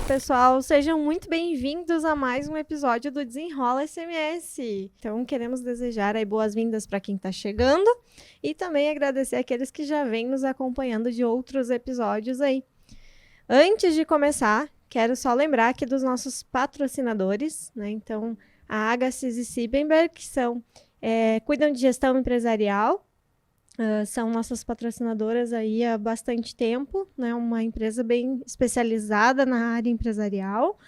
pessoal, sejam muito bem-vindos a mais um episódio do Desenrola SMS. Então, queremos desejar aí boas-vindas para quem está chegando e também agradecer aqueles que já vêm nos acompanhando de outros episódios aí. Antes de começar, quero só lembrar aqui dos nossos patrocinadores, né? Então, a Agassiz e Siebenberg, que cuidam de gestão empresarial, são nossas patrocinadoras aí há bastante tempo, né? Uma empresa bem especializada na área empresarial.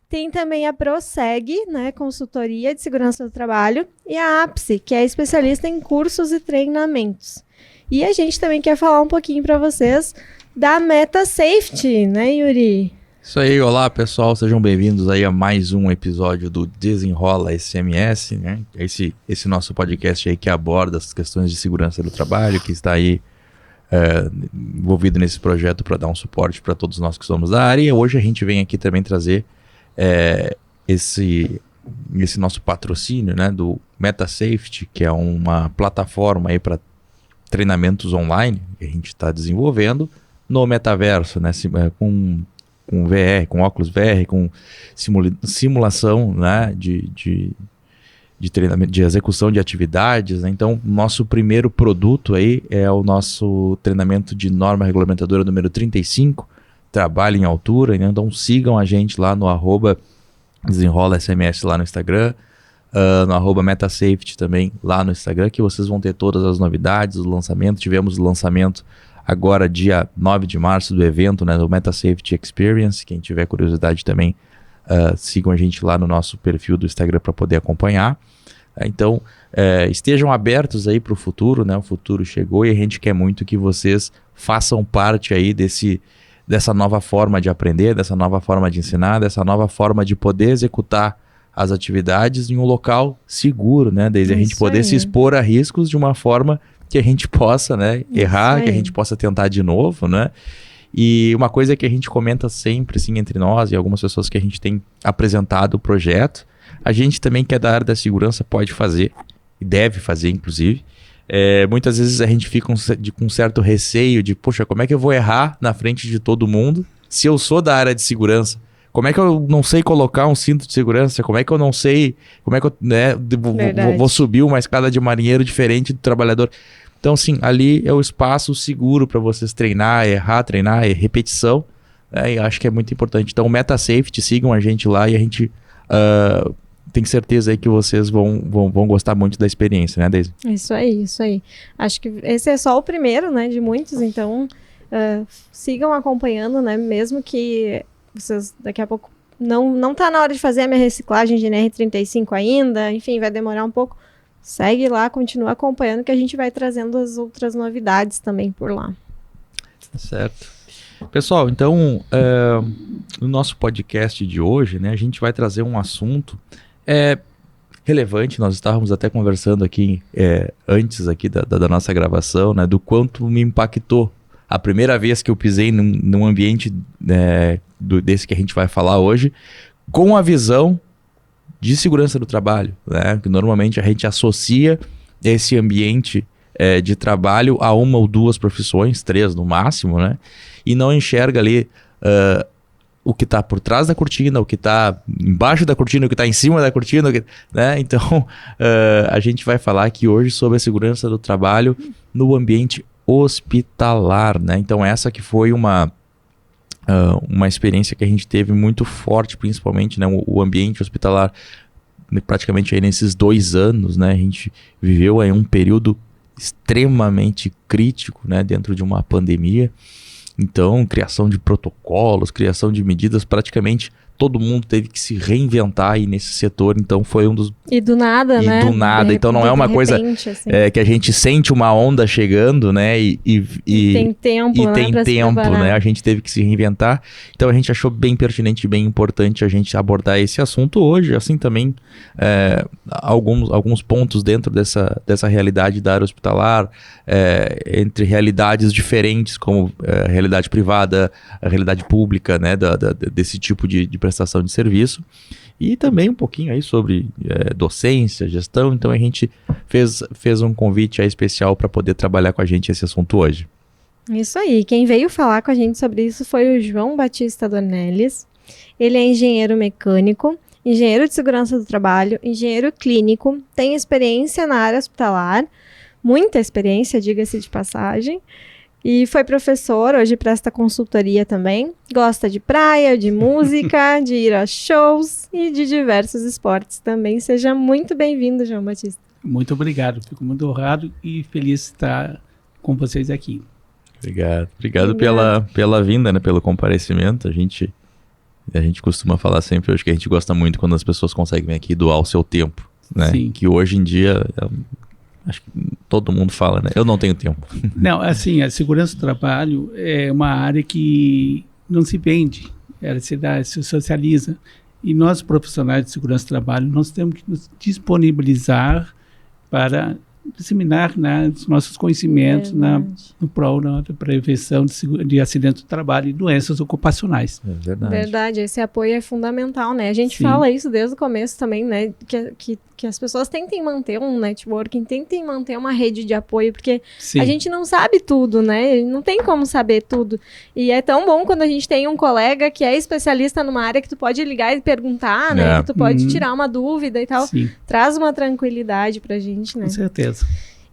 Tem também a Proseg, né? Consultoria de segurança do trabalho, e a APSE, que é especialista em cursos e treinamentos. E a gente também quer falar um pouquinho para vocês da MetaSafety, né, Yuri? Isso aí, olá pessoal, sejam bem-vindos aí a mais um episódio do Desenrola SMS, né? Esse nosso podcast aí que aborda as questões de segurança do trabalho, que está aí envolvido nesse projeto para dar um suporte para todos nós que somos da área. E hoje a gente vem aqui também trazer esse nosso patrocínio, né, do MetaSafety, que é uma plataforma aí para treinamentos online que a gente está desenvolvendo no metaverso, né, com VR, com óculos VR, com simulação, né, de treinamento, de execução de atividades, né? Então, nosso primeiro produto aí é o nosso treinamento de norma regulamentadora número 35, trabalho em altura, né? Então sigam a gente lá no @desenrola-sms lá no Instagram, no @metasafety também lá no Instagram, que vocês vão ter todas as novidades, o lançamento. Tivemos o lançamento agora, dia 9 de março, do evento, né, do MetaSafety Experience. Quem tiver curiosidade também, sigam a gente lá no nosso perfil do Instagram para poder acompanhar. Então, estejam abertos aí para o futuro, né? O futuro chegou e a gente quer muito que vocês façam parte aí dessa nova forma de aprender, dessa nova forma de ensinar, dessa nova forma de poder executar as atividades em um local seguro, né? Desde a gente poder se expor a riscos de uma forma que a gente possa, né, errar, que a gente possa tentar de novo, né? E uma coisa que a gente comenta sempre, assim, entre nós e algumas pessoas que a gente tem apresentado o projeto, a gente também que é da área da segurança pode fazer, e deve fazer, inclusive. Muitas vezes a gente fica com um certo receio de, poxa, como é que eu vou errar na frente de todo mundo se eu sou da área de segurança? Como é que eu não sei colocar um cinto de segurança? Como é que eu não sei... Como é que eu, né, vou subir uma escada de marinheiro diferente do trabalhador? Então, sim, ali é o espaço seguro para vocês treinar, treinar, repetição. Né? E acho que é muito importante. Então, o MetaSafety, sigam a gente lá e a gente tem certeza aí que vocês vão gostar muito da experiência, né, Deise? Isso aí. Acho que esse é só o primeiro, né, de muitos. Então, sigam acompanhando, né, mesmo que vocês daqui a pouco não tá na hora de fazer a minha reciclagem de NR35 ainda, enfim, vai demorar um pouco. Segue lá, continua acompanhando que a gente vai trazendo as outras novidades também por lá. Certo. Pessoal, então, no nosso podcast de hoje, né, a gente vai trazer um assunto relevante. Nós estávamos até conversando aqui antes aqui da nossa gravação, né, do quanto me impactou a primeira vez que eu pisei num ambiente desse que a gente vai falar hoje, com a visão de segurança do trabalho, né? Que normalmente a gente associa esse ambiente de trabalho a uma ou duas profissões, 3 no máximo, né? E não enxerga ali o que está por trás da cortina, o que está embaixo da cortina, o que está em cima da cortina, né? Então, a gente vai falar aqui hoje sobre a segurança do trabalho no ambiente hospitalar, né? Então, essa que foi uma experiência que a gente teve muito forte, principalmente, né, o ambiente hospitalar, praticamente aí nesses 2 anos, né, a gente viveu aí um período extremamente crítico, né, dentro de uma pandemia. Então, criação de protocolos, criação de medidas, praticamente todo mundo teve que se reinventar aí nesse setor. Então, foi um dos... E do nada, né? Do nada. Então, não é uma coisa assim, que a gente sente uma onda chegando, né? E tem tempo, né? A gente teve que se reinventar. Então, a gente achou bem pertinente e bem importante a gente abordar esse assunto hoje. Assim, também, alguns pontos dentro dessa realidade da área hospitalar, entre realidades diferentes, como a realidade privada, a realidade pública, né? Desse tipo de prestação de serviço, e também um pouquinho aí sobre docência, gestão. Então a gente fez um convite aí especial para poder trabalhar com a gente esse assunto hoje. Isso aí, quem veio falar com a gente sobre isso foi o João Batista Dornelles. Ele é engenheiro mecânico, engenheiro de segurança do trabalho, engenheiro clínico, tem experiência na área hospitalar, muita experiência, diga-se de passagem, e foi professor, hoje presta consultoria também, gosta de praia, de música, de ir a shows e de diversos esportes também. Seja muito bem-vindo, João Batista. Muito obrigado, fico muito honrado e feliz de estar com vocês aqui. Obrigado pela vinda, né, pelo comparecimento. A gente costuma falar sempre, acho que a gente gosta muito quando as pessoas conseguem vir aqui doar o seu tempo, né? Sim. Que hoje em dia, acho que todo mundo fala, né? Eu não tenho tempo. Não, assim, a segurança do trabalho é uma área que não se vende, ela se socializa. E nós, profissionais de segurança do trabalho, nós temos que nos disponibilizar para disseminar, né, os nossos conhecimentos no prol da prevenção de acidentes do trabalho e doenças ocupacionais. É verdade. Verdade, esse apoio é fundamental, né? A gente fala isso desde o começo também, né? Que as pessoas tentem manter um networking, tentem manter uma rede de apoio, porque a gente não sabe tudo, né? Não tem como saber tudo. E é tão bom quando a gente tem um colega que é especialista numa área que tu pode ligar e perguntar, né? Que tu pode tirar uma dúvida e tal. Sim. Traz uma tranquilidade pra gente, né? Com certeza.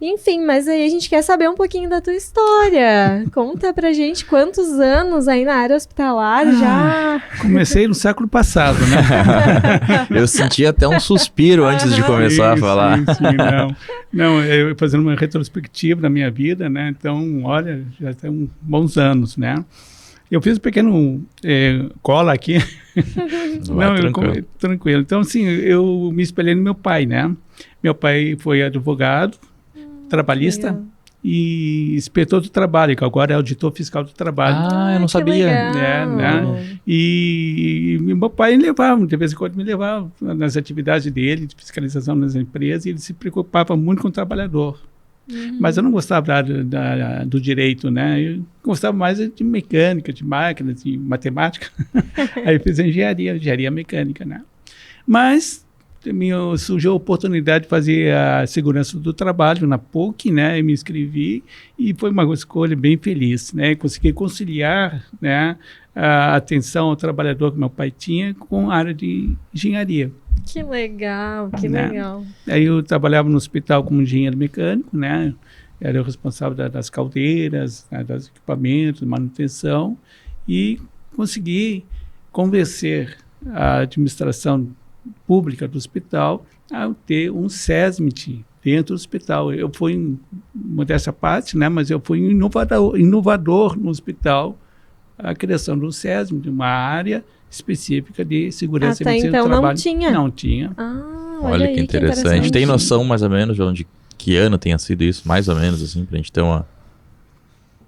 Enfim, mas aí a gente quer saber um pouquinho da tua história. Conta pra gente quantos anos aí na área hospitalar já. Comecei no século passado, né? Eu senti até um suspiro antes de começar a falar. Sim, não, eu fazendo uma retrospectiva da minha vida, né? Então, olha, já tem bons anos, né? Eu fiz um pequeno cola aqui. Tranquilo. Então, assim, eu me espelhei no meu pai, né? Meu pai foi advogado, trabalhista e inspetor do trabalho, que agora é auditor fiscal do trabalho. Ah, eu não sabia. Né? E meu pai levava, de vez em quando me levava nas atividades dele, de fiscalização nas empresas, e ele se preocupava muito com o trabalhador. Mas eu não gostava do direito, né? Eu gostava mais de mecânica, de máquinas, de matemática. Aí eu fiz engenharia mecânica, né? Mas surgiu a oportunidade de fazer a segurança do trabalho na PUC, né? Eu me inscrevi e foi uma escolha bem feliz, né? Consegui conciliar, né, a atenção ao trabalhador que meu pai tinha com a área de engenharia. Que legal, que legal. Aí eu trabalhava no hospital como engenheiro mecânico, né? Era o responsável das caldeiras, né, dos equipamentos, manutenção, e consegui convencer a administração pública do hospital a ter um SESMIT dentro do hospital. Eu fui, modéstia à parte, né, mas eu fui inovador no hospital, a criação do SESMIT, uma área específica de segurança e medicina do trabalho. Não tinha. Olha que interessante. Tem noção mais ou menos de que ano tenha sido isso? Mais ou menos assim, pra gente ter uma...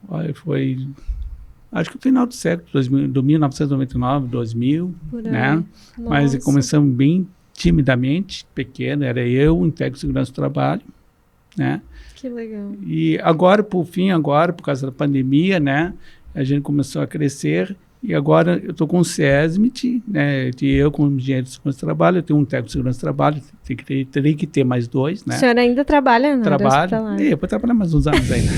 Olha, foi... Acho que o final do século, do 1999, 2000, né? Mas começamos bem timidamente, pequeno, era eu, o técnico de segurança do trabalho, né? Que legal. E agora, por causa da pandemia, né? A gente começou a crescer. E agora eu estou com o SESMIT, né, eu como engenheiro de segurança do trabalho, eu tenho um técnico de segurança do trabalho, terei que ter mais 2, né? O senhor ainda trabalha na área hospitalar? Eu vou trabalhar mais uns anos ainda.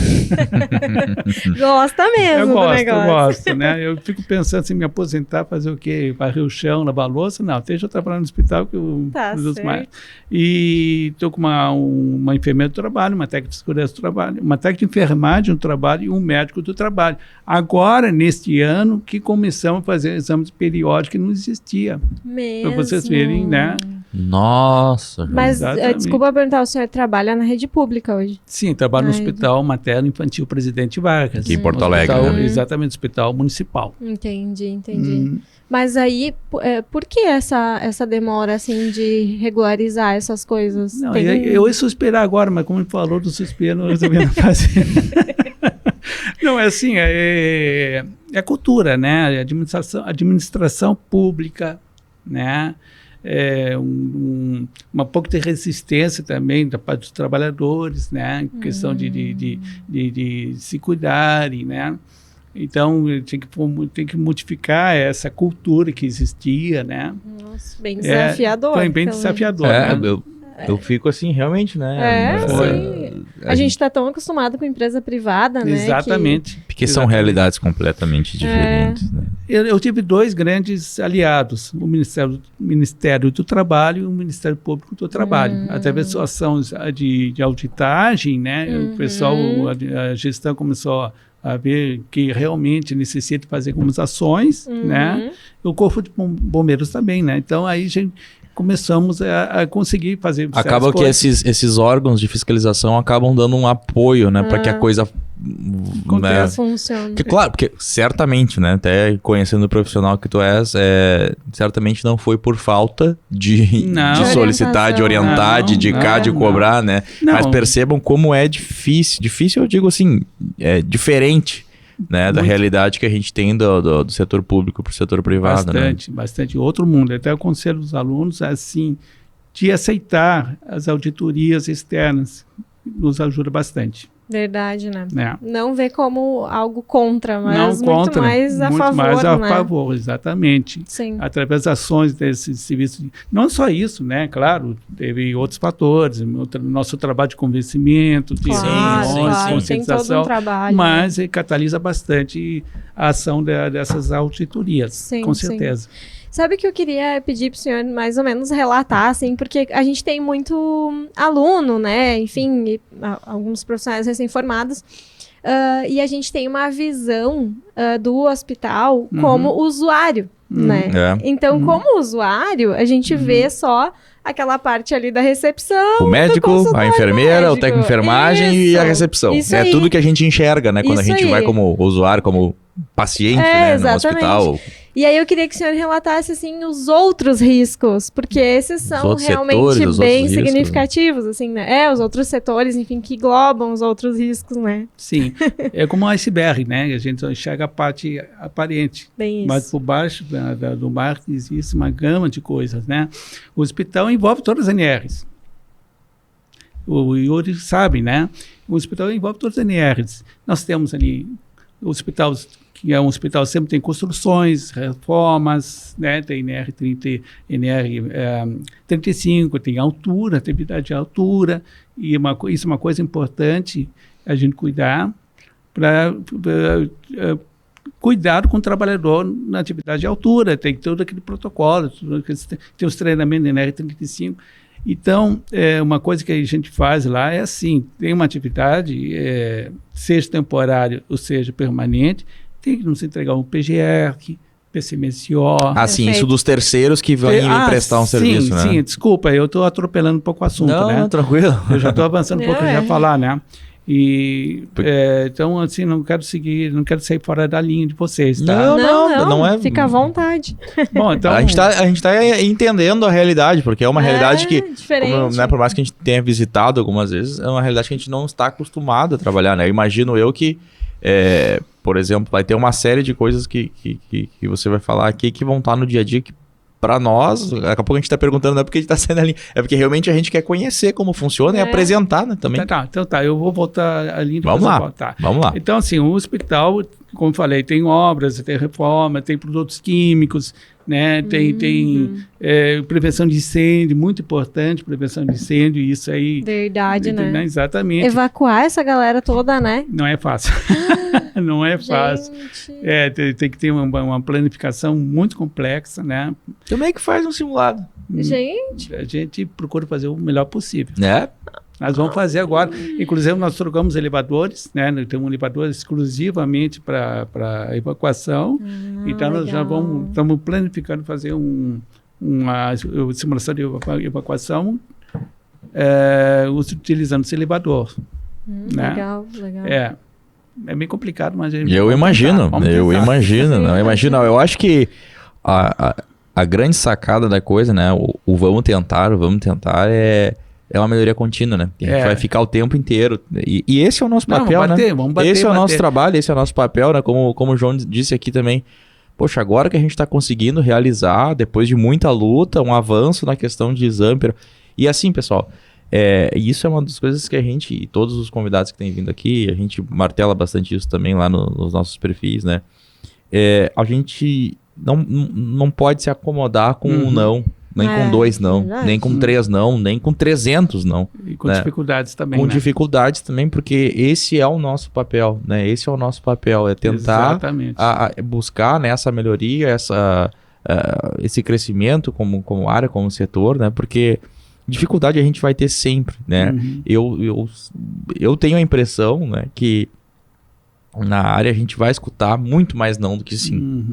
Gosta mesmo do negócio. Eu gosto, né? Eu fico pensando em me aposentar, fazer o quê? Varrer o chão, lavar a louça? Não, deixa eu trabalhar no hospital que eu uso mais. E estou com uma enfermeira do trabalho, uma técnica de segurança do trabalho, uma técnica de enfermagem do trabalho e um médico do trabalho. Agora, neste ano, que começamos a fazer exames periódicos que não existia. Mesmo? Para vocês verem, né? Nossa. Mas, desculpa perguntar, o senhor trabalha na rede pública hoje? Sim, trabalho no Hospital Materno Infantil Presidente Vargas. Aqui em Porto Alegre, né? Exatamente, Hospital Municipal. Entendi. Mas aí, por que essa demora, assim, de regularizar essas coisas? Não, eu ia suspirar agora, mas como ele falou do suspiro, eu resolvi não fazer. Não, é assim, é cultura, né? Administração pública, né? Uma pouco de resistência também da parte dos trabalhadores, né? Questão de se cuidarem, né? Então, tem que modificar essa cultura que existia, né? Nossa, bem desafiador. Foi bem desafiador. Né? Eu fico assim, realmente, né? Sim. A gente está tão acostumado com empresa privada, né? Exatamente. Porque são realidades completamente diferentes, né? Eu tive 2 grandes aliados, o Ministério do Trabalho e o Ministério Público do Trabalho. Através das ações de auditagem, né? O pessoal, a gestão começou a ver que realmente necessita fazer algumas ações, né? O Corpo de Bombeiros também, né? Então, aí a gente começamos a conseguir fazer acaba que esses órgãos de fiscalização acabam dando um apoio, né, para que a coisa funcione. Porque, claro, porque certamente, né, até conhecendo o profissional que tu és, certamente não foi por falta de solicitar, de orientar, de indicar, de cobrar, né? Mas percebam como é difícil. Difícil, eu digo assim, é diferente, né, da realidade que a gente tem do setor público para o setor privado. Bastante. Outro mundo. Até o conselho dos alunos, assim, de aceitar as auditorias externas, nos ajuda bastante. Verdade, né? Não vê como algo contra, mas muito mais a favor, muito mais a né? favor, exatamente. Sim. Através das ações desse serviço. Não só isso, né? Claro, teve outros fatores, nosso trabalho de convencimento, de conscientização, tem todo um trabalho, mas catalisa bastante a ação dessas auditorias, com certeza. Sim. Sabe que eu queria pedir para o senhor mais ou menos relatar, assim, porque a gente tem muito aluno, né? Enfim, alguns profissionais recém-formados, e a gente tem uma visão do hospital como usuário, né? Então, como usuário, a gente vê só aquela parte ali da recepção. O médico, a enfermeira, o técnico de enfermagem e a recepção. Tudo que a gente enxerga, né? Quando a gente vai como usuário, como paciente, né, no hospital. E aí eu queria que o senhor relatasse, assim, os outros riscos, porque esses são realmente bem significativos, assim, né? Os outros setores, enfim, que englobam os outros riscos, né? Sim, é como um iceberg, né? A gente enxerga a parte aparente, bem isso. Mas por baixo do mar existe uma gama de coisas, né? O hospital envolve todas as NRs. O Yuri sabe, né? O hospital envolve todas as NRs. Nós temos ali o hospital, que é um hospital, sempre tem construções, reformas, né? Tem NR30, NR35, tem altura, atividade de altura, e isso é uma coisa importante a gente cuidar, para cuidado com o trabalhador na atividade de altura, tem todo aquele protocolo, tem os treinamentos da NR35. Então, uma coisa que a gente faz lá é assim, tem uma atividade, seja temporária ou seja permanente, tem que nos entregar um PGR, PCMSO. Sim, isso dos terceiros que vão prestar um serviço, né? Sim, desculpa, eu estou atropelando um pouco o assunto, né? Não, tranquilo. Eu já estou avançando um pouco já falar, né? E, então, assim, não quero sair fora da linha de vocês, tá? Não é. Fica à vontade. Bom, então... A gente tá entendendo a realidade, porque é uma realidade que, como, né, por mais que a gente tenha visitado algumas vezes, é uma realidade que a gente não está acostumado a trabalhar, né? Eu imagino que, por exemplo, vai ter uma série de coisas que você vai falar aqui que vão estar no dia a dia que, para nós, daqui a pouco a gente está perguntando, não é porque a gente está saindo ali, é porque realmente a gente quer conhecer como funciona e apresentar, né, também. Então eu vou voltar ali. Vamos lá. Então, assim, o hospital, como eu falei, tem obras, tem reforma, tem produtos químicos, né, tem prevenção de incêndio, muito importante, prevenção de incêndio, isso aí... Verdade, né? Exatamente. Evacuar essa galera toda, né? Não é fácil. Não é fácil. Tem que ter uma planificação muito complexa, né? Como é que faz um simulado? Gente... A gente procura fazer o melhor possível. Né? Nós vamos fazer agora. Inclusive, nós trocamos elevadores, né? Tem um elevador exclusivamente para evacuação. Então, nós já estamos planificando fazer uma simulação de evacuação utilizando esse elevador. Né? Legal. É meio complicado, mas... Eu imagino. Eu acho que a grande sacada da coisa, né? O vamos tentar é uma melhoria contínua, né? A gente vai ficar o tempo inteiro. E esse é o nosso papel, vamos bater, esse é o nosso trabalho, esse é o nosso papel, né? Como o João disse aqui também. Poxa, agora que a gente está conseguindo realizar, depois de muita luta, um avanço na questão de exame. E assim, pessoal, isso é uma das coisas que a gente, e todos os convidados que têm vindo aqui, a gente martela bastante isso também lá nos nossos perfis, né? A gente não pode se acomodar com um não. Nem com 2 não, verdade. nem com 3 não, nem com 300 não. E com né? dificuldades também, Com né? dificuldades também, porque esse é o nosso papel, né? Esse é o nosso papel, é tentar Exatamente. buscar, né, essa melhoria, esse crescimento como área, como setor, né? Porque dificuldade a gente vai ter sempre, né? Eu tenho a impressão, né, que na área a gente vai escutar muito mais não do que sim.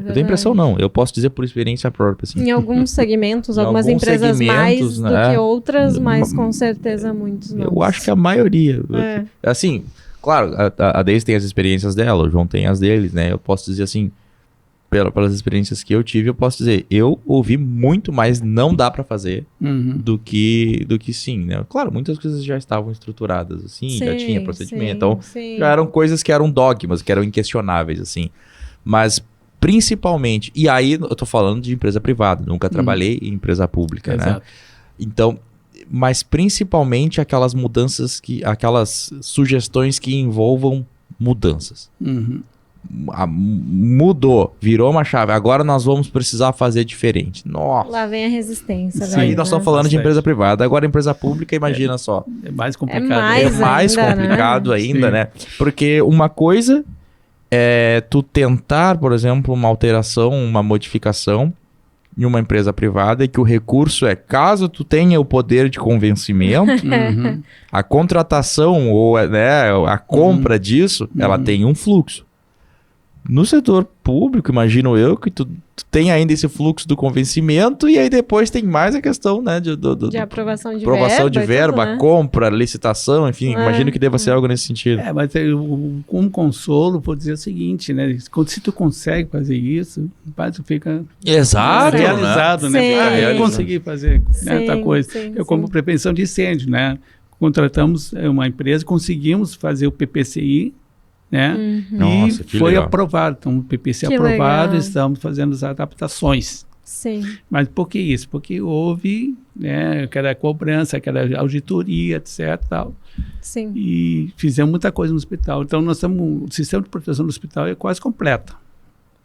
Eu tenho a impressão não, eu posso dizer por experiência própria, assim. Em alguns segmentos, Em algumas alguns empresas mais segmentos, né? do que outras, mas com certeza muitos não. Eu acho que a maioria. É. Assim, claro, a Deise tem as experiências dela, o João tem as deles, né? Eu posso dizer assim, pelas experiências que eu tive, eu posso dizer, eu ouvi muito mais não dá pra fazer do que sim, né? Claro, muitas coisas já estavam estruturadas, assim, já tinha procedimento, então já eram coisas que eram dogmas, que eram inquestionáveis, assim. Mas principalmente, e aí eu tô falando de empresa privada, nunca trabalhei em empresa pública, né? Então, mas principalmente aquelas mudanças, aquelas sugestões que envolvam mudanças. Mudou, virou uma chave, agora nós vamos precisar fazer diferente. Nossa. Lá vem a resistência. Sim, aí nós estamos falando de empresa privada, agora empresa pública, imagina só. É mais complicado. É mais ainda, complicado ainda, né? Porque uma coisa é tu tentar, por exemplo, uma alteração, uma modificação em uma empresa privada e que o recurso é, caso tu tenha o poder de convencimento, a contratação ou, né, a compra disso, ela tem um fluxo. No setor público, imagino eu, que tu tem ainda esse fluxo do convencimento e aí depois tem mais a questão, né, de aprovação de verba, tudo, né? compra, licitação, enfim, imagino que deva ser algo nesse sentido. Mas um consolo, vou dizer o seguinte, né, se tu consegue fazer isso, tu fica Exato, realizado, né? Sim. Conseguir fazer outra coisa. Sim, como prevenção de incêndio, né? Contratamos uma empresa, conseguimos fazer o PPCI, né? Nossa, e foi legal. aprovado. Então, o PPC Que aprovado, legal. estamos fazendo as adaptações. Sim. Mas por que isso? Porque houve, né, aquela cobrança, aquela auditoria, etc. Tal, Sim. e fizemos muita coisa no hospital. Então, o sistema de proteção do hospital é quase completo.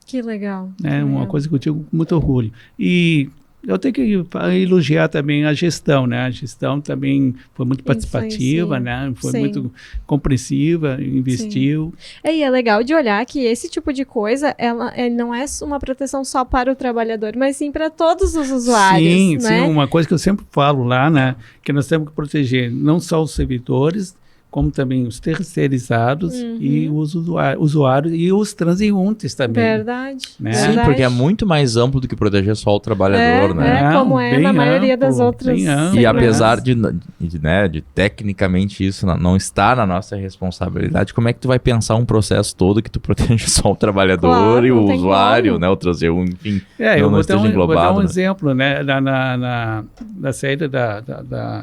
Que legal. Né? Uma coisa que eu digo com muito orgulho. E eu tenho que elogiar também a gestão, né? A gestão também foi muito participativa, né? Foi muito compreensiva, investiu. E é legal de olhar que esse tipo de coisa, ela não é uma proteção só para o trabalhador, mas sim para todos os usuários, né? Sim, uma coisa que eu sempre falo lá, né? Que nós temos que proteger não só os servidores, como também os terceirizados e os usuários e os transeuntes também. Verdade. Né? Sim, porque é muito mais amplo do que proteger só o trabalhador, né? Como é na maioria das outras. E apesar de tecnicamente isso não estar na nossa responsabilidade, como é que tu vai pensar um processo todo que tu protege só o trabalhador e o usuário, né? O transeunte, enfim, eu vou dar um né? exemplo, né? Na saída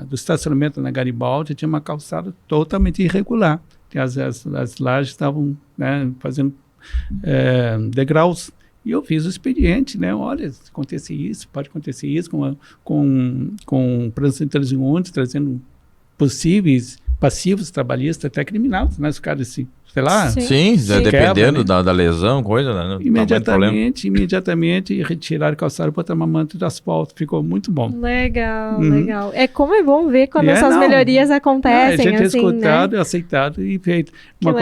do estacionamento na Garibaldi, tinha uma calçada totalmente irregular. As lajes estavam, né, fazendo degraus. E eu fiz o expediente, né? Olha, se acontecer isso, pode acontecer isso com transeuntes, trazendo possíveis passivos trabalhistas, até criminais, né? Os caras, sei lá... Sim, dependendo da lesão, coisa, né? Imediatamente retiraram o calçado e botaram uma manta de asfalto. Ficou muito bom. Legal, legal. Como é bom ver quando essas melhorias acontecem. A gente assim, escutado, aceitado e feito. Uma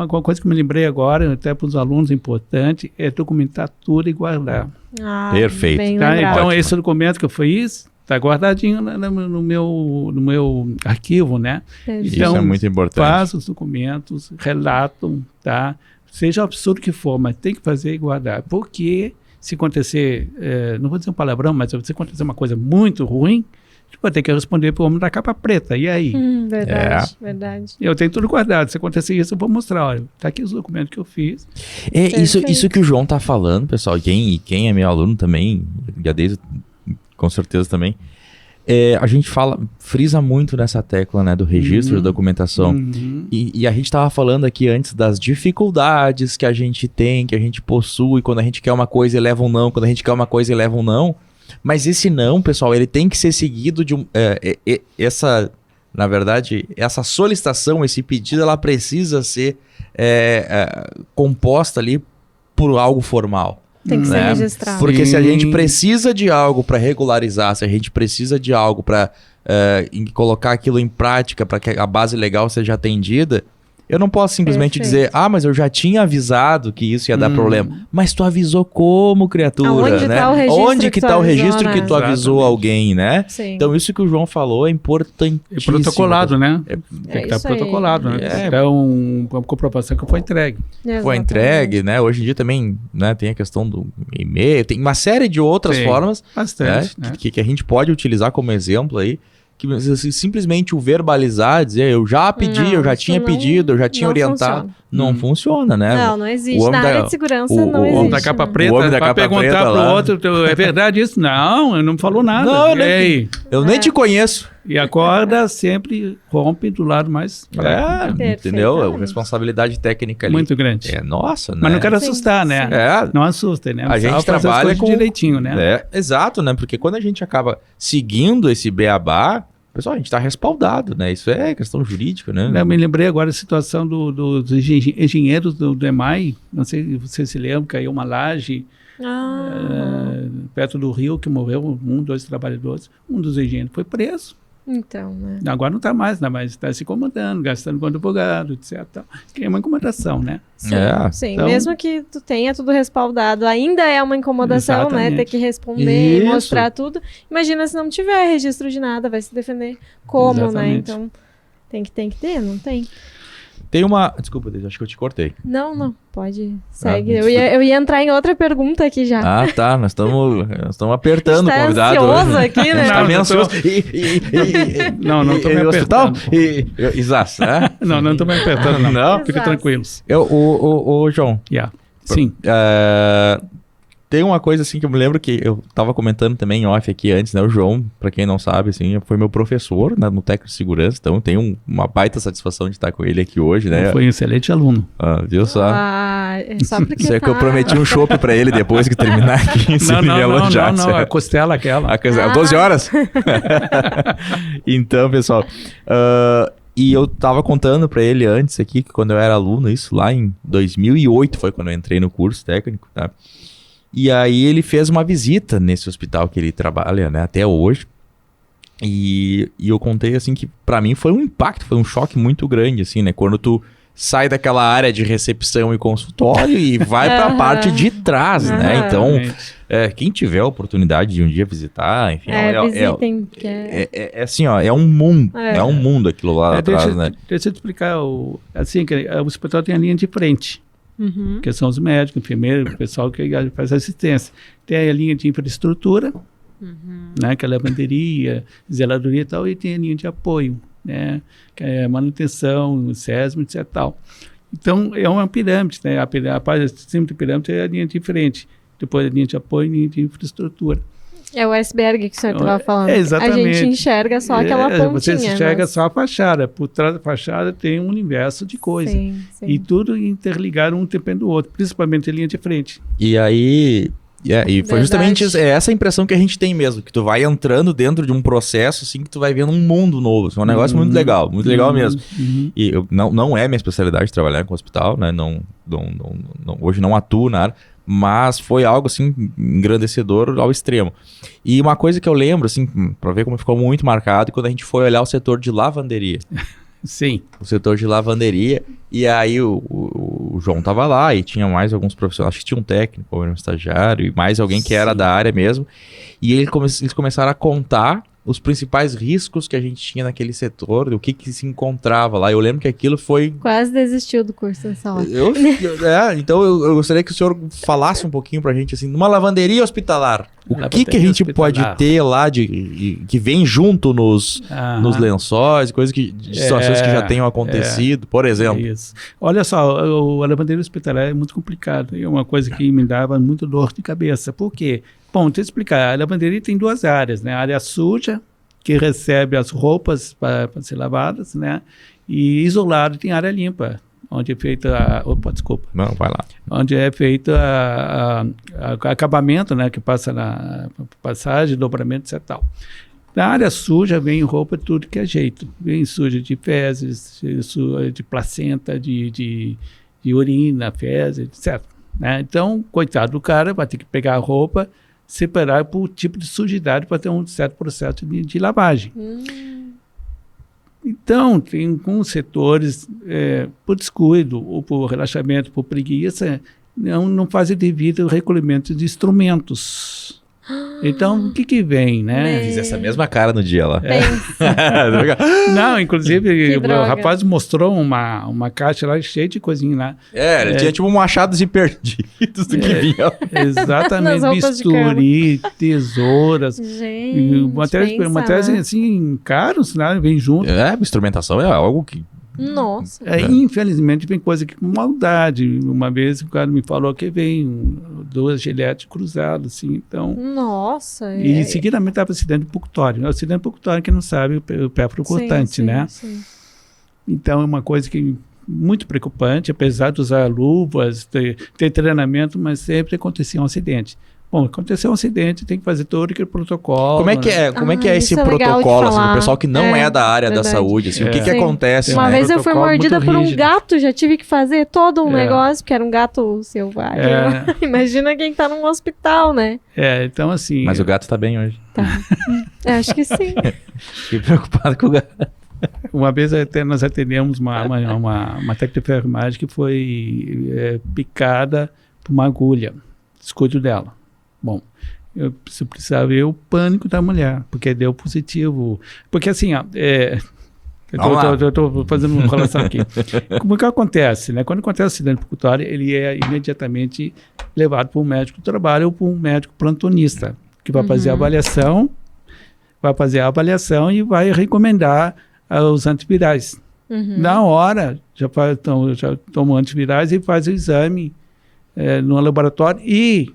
coisa que eu me lembrei agora, até para os alunos, importante, é documentar tudo e guardar. Perfeito. Então, esse documento que eu fiz está guardadinho no meu arquivo, né? Então, isso é muito importante. Faz os documentos, relatam, tá? Seja o absurdo que for, mas tem que fazer e guardar. Porque se acontecer, não vou dizer um palavrão, mas se acontecer uma coisa muito ruim, vai ter que responder para o homem da capa preta. E aí? Verdade. Eu tenho tudo guardado. Se acontecer isso, eu vou mostrar. Olha, tá aqui os documentos que eu fiz. Isso que o João tá falando, pessoal, e quem é meu aluno também, e a Deise com certeza também, a gente frisa muito nessa tecla, né, do registro, da documentação. E a gente estava falando aqui antes das dificuldades que a gente tem, que a gente possui, quando a gente quer uma coisa e leva um não, quando a gente quer uma coisa e leva um não. Mas esse não, pessoal, ele tem que ser seguido de na verdade, essa solicitação, esse pedido, ela precisa ser composta ali por algo formal. Tem que ser né? registrado. Porque se a Sim. gente precisa de algo para regularizar, se a gente precisa de algo para colocar aquilo em prática para que a base legal seja atendida, eu não posso simplesmente Perfeito. dizer, mas eu já tinha avisado que isso ia dar problema. Mas tu avisou como, criatura, Aonde né? tá o registro Onde que que tu tá o avisou, registro que né? tu avisou Exatamente. alguém, né? Sim. Então isso que o João falou é importantíssimo. E protocolado, né? É Tem que estar isso aí. protocolado, né? É. Então, uma comprovação que foi entregue. Foi Exatamente. entregue, né? Hoje em dia também, né, tem a questão do e-mail, tem uma série de outras Sim, formas, Bastante, né, né? que a gente pode utilizar como exemplo aí, que assim, simplesmente o verbalizar, dizer eu já pedi, Não, eu já isso tinha não- pedido, eu já tinha não orientado, funciona. não funciona, né? Não existe. O homem Na da- área de segurança o- não o existe. homem Da capa né? preta, O homem da pra capa perguntar preta pro lá. outro, é verdade isso? Não, eu não falou nada. Não, eu E nem- aí? Eu nem te conheço. E a corda sempre rompe do lado mais fraco. Entendeu? Perfeitamente. Responsabilidade técnica ali. Muito grande. Nossa, né? Mas não quero Sim, assustar, né? sim. É, Não assusta, né? a gente Só fazer as trabalha coisas com direitinho, né? Exato, né? Porque quando a gente acaba seguindo esse beabá, pessoal, a gente está respaldado, né? Isso é questão jurídica, né? Eu me lembrei agora da situação dos engenheiros do EMAI, não sei se você se lembra, caiu uma laje perto do rio, que morreu 2 trabalhadores, um dos engenheiros foi preso. Então, né? Agora não está mais, né? Mas está se incomodando, gastando com advogado, etc. Que é uma incomodação, né? Sim, É. sim. Então- Mesmo que tu tenha tudo respaldado, ainda é uma incomodação, né? Exatamente. Ter que responder e Isso. mostrar tudo. Imagina se não tiver registro de nada, vai se defender como, né? Exatamente. Então, tem que ter, não tem. Tem uma... Desculpa, acho que eu te cortei. Não, pode. Segue. Ah, eu ia entrar em outra pergunta aqui já. Ah, tá. Nós estamos apertando o Tá convidado. ansioso hoje. aqui, né? A gente tá Não, meio não tô- ansioso. Não tô me E hospital? apertando. Exato, né? Não estou me apertando, não. Não? Fiquem Exato. tranquilos. Ô, João, Yeah. Sim. tem uma coisa assim que eu me lembro que eu tava comentando também em off aqui antes, né? O João, pra quem não sabe, assim, foi meu professor, né, no técnico de segurança, então tenho uma baita satisfação de estar com ele aqui hoje, né? Foi um excelente aluno. Viu só? É só porque Isso é que eu tá- prometi um chopp pra ele depois que terminar aqui em Seminela já. Não, a costela aquela. 12 horas? Então, pessoal, e eu tava contando pra ele antes aqui, que quando eu era aluno, isso lá em 2008 foi quando eu entrei no curso técnico, tá? E aí ele fez uma visita nesse hospital que ele trabalha, né, até hoje. E eu contei, assim, que pra mim foi um impacto, foi um choque muito grande, assim, né? Quando tu sai daquela área de recepção e consultório e vai pra parte de trás, né? Então, quem tiver a oportunidade de um dia visitar, enfim... visitem. Que é... É assim, ó, é um mundo, é um mundo aquilo lá atrás, né? Deixa eu te explicar, assim, que o hospital tem a linha de frente, Uhum. que são os médicos, enfermeiros, o pessoal que faz assistência. Tem a linha de infraestrutura, né, que é a lavanderia, zeladoria e tal, e tem a linha de apoio, né, que é a manutenção, o SESM, etc. Tal. Então, é uma pirâmide, né, a parte de cima da pirâmide é a linha de frente, depois a linha de apoio e a linha de infraestrutura. É o iceberg que o senhor estava falando. Exatamente. A gente enxerga só aquela pontinha. Você enxerga mas- só a fachada. Por trás da fachada tem um universo de coisa. Sim, sim. E tudo interligado um depende do outro, principalmente a linha de frente. E aí... e foi justamente Verdade. essa impressão que a gente tem mesmo, que tu vai entrando dentro de um processo, assim, que tu vai vendo um mundo novo. Assim, um negócio muito legal mesmo. E não é minha especialidade trabalhar com hospital, né? Hoje não atuo na área, mas foi algo, assim, engrandecedor ao extremo. E uma coisa que eu lembro, assim, pra ver como ficou muito marcado, quando a gente foi olhar o setor de lavanderia. Sim. O setor de lavanderia, e aí o João tava lá, e tinha mais alguns profissionais, acho que tinha um técnico, ou um estagiário, e mais alguém que era da área mesmo, e eles começaram a contar os principais riscos que a gente tinha naquele setor, do que se encontrava lá. Eu lembro que aquilo foi... Quase desistiu do curso nessa hora. Então eu gostaria que o senhor falasse um pouquinho pra gente, assim, numa lavanderia hospitalar, o que a Lavanderia gente hospitalar. pode ter lá que vem junto nos lençóis, coisas de situações que já tenham acontecido, por exemplo. Isso. Olha só, a lavanderia hospitalar é muito complicado. É uma coisa que me dava muito dor de cabeça. Por quê? Bom, deixa eu explicar. A lavanderia tem 2 áreas, né? A área suja, que recebe as roupas para ser lavadas, né? E isolado tem a área limpa, onde é feita Não, vai lá. onde é feito o acabamento, né? Que passa na passagem, dobramento, etc. Tal. Na área suja vem roupa tudo que é jeito. Vem suja de fezes, de placenta, de urina, fezes, etc. né? Então, coitado do cara, vai ter que pegar a roupa, separar por tipo de sujidade para ter um certo processo de lavagem. Então, tem alguns setores, por descuido, ou por relaxamento, por preguiça, não fazem devido ao recolhimento de instrumentos. Então, o que vem, né? Fiz essa mesma cara no dia lá. Não, inclusive, o droga. rapaz mostrou uma caixa lá cheia de coisinha lá. Ele tinha tipo um achados perdidos do que vinha. Exatamente, Nas roupas de bisturi, tesouras, Gente, materiais assim, caros, né? Vem junto. Instrumentação é algo que... Nossa. Infelizmente, vem coisa que com maldade. Uma vez o cara me falou que vem 2 giletes cruzadas, assim, então... Nossa. E seguidamente estava acidente percutório. O acidente percutório, quem não sabe, o pé cortante, né? Sim. Então, é uma coisa que muito preocupante, apesar de usar luvas, ter treinamento, mas sempre acontecia um acidente. Bom, aconteceu um acidente, tem que fazer todo aquele protocolo. Como é que é, como é, que é esse isso é legal de protocolo, assim, falar. o pessoal que não é da área da verdade. saúde, assim, o que Sim. acontece? Uma né? vez eu fui Protocolo mordida muito por um rígido. gato, já tive que fazer todo um negócio, porque era um gato selvagem. Imagina quem tá num hospital, né? Então assim... Mas o gato tá bem hoje. Acho que sim. Fiquei preocupado com o gato. Uma vez até nós atendemos uma técnica de enfermagem que foi picada por uma agulha. Descuido dela. Bom, eu precisava ver o pânico da mulher, porque deu positivo. Porque assim, ó, eu estou fazendo uma relação aqui. Como que acontece, né? Quando acontece acidente percutório, ele é imediatamente levado para um médico do trabalho ou para um médico plantonista, que vai fazer a avaliação, e vai recomendar os antivirais. Na hora, já toma antivirais e faz o exame no laboratório e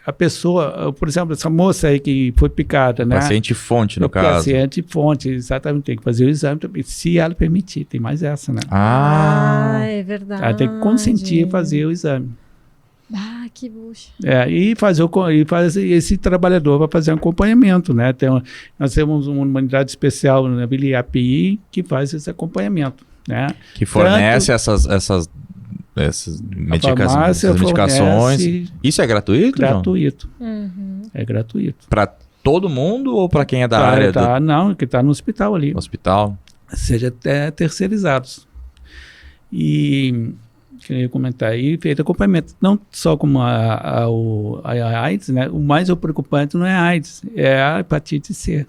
a pessoa, por exemplo, essa moça aí que foi picada, né? Paciente fonte, no caso. Paciente fonte, exatamente. Tem que fazer o exame também, se ela permitir. Tem mais essa, né? É verdade. Ela tem que consentir fazer o exame. Que bucha. E faz esse trabalhador vai fazer um acompanhamento, né? Nós temos uma unidade especial na Vila API que faz esse acompanhamento, né? Que fornece essas medicações. Isso é gratuito, Gratuito. João? É gratuito. Para todo mundo ou para quem é da área? Não, que está no hospital ali. Hospital? Seja até terceirizados. E queria comentar aí, feito acompanhamento, não só como a AIDS, né? O mais preocupante não é a AIDS, é a hepatite C,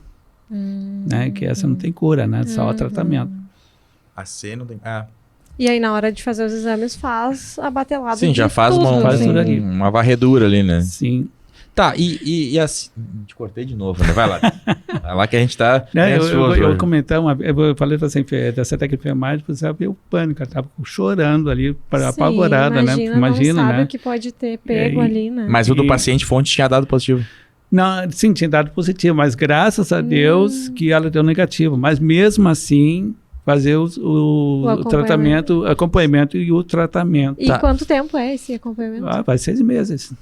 né? Que essa não tem cura, né? Só o tratamento. A C não tem... E aí, na hora de fazer os exames, faz a batelada. Sim, já faz uma varredura ali, né? Sim. Tá, e assim... Te cortei de novo, né? Vai lá. Vai lá que a gente tá... Eu vou comentar, eu falei dessa técnica de enfermagem, você sabe, o pânico, ela estava chorando ali, apavorada, né? Imagina, não sabe né? o que pode ter pego ali, né? Mas o do paciente fonte tinha dado positivo. Não, sim, tinha dado positivo, mas graças a Deus que ela deu negativo. Mas mesmo assim... fazer o tratamento, acompanhamento e o tratamento. E quanto tempo é esse acompanhamento? Vai 6 meses.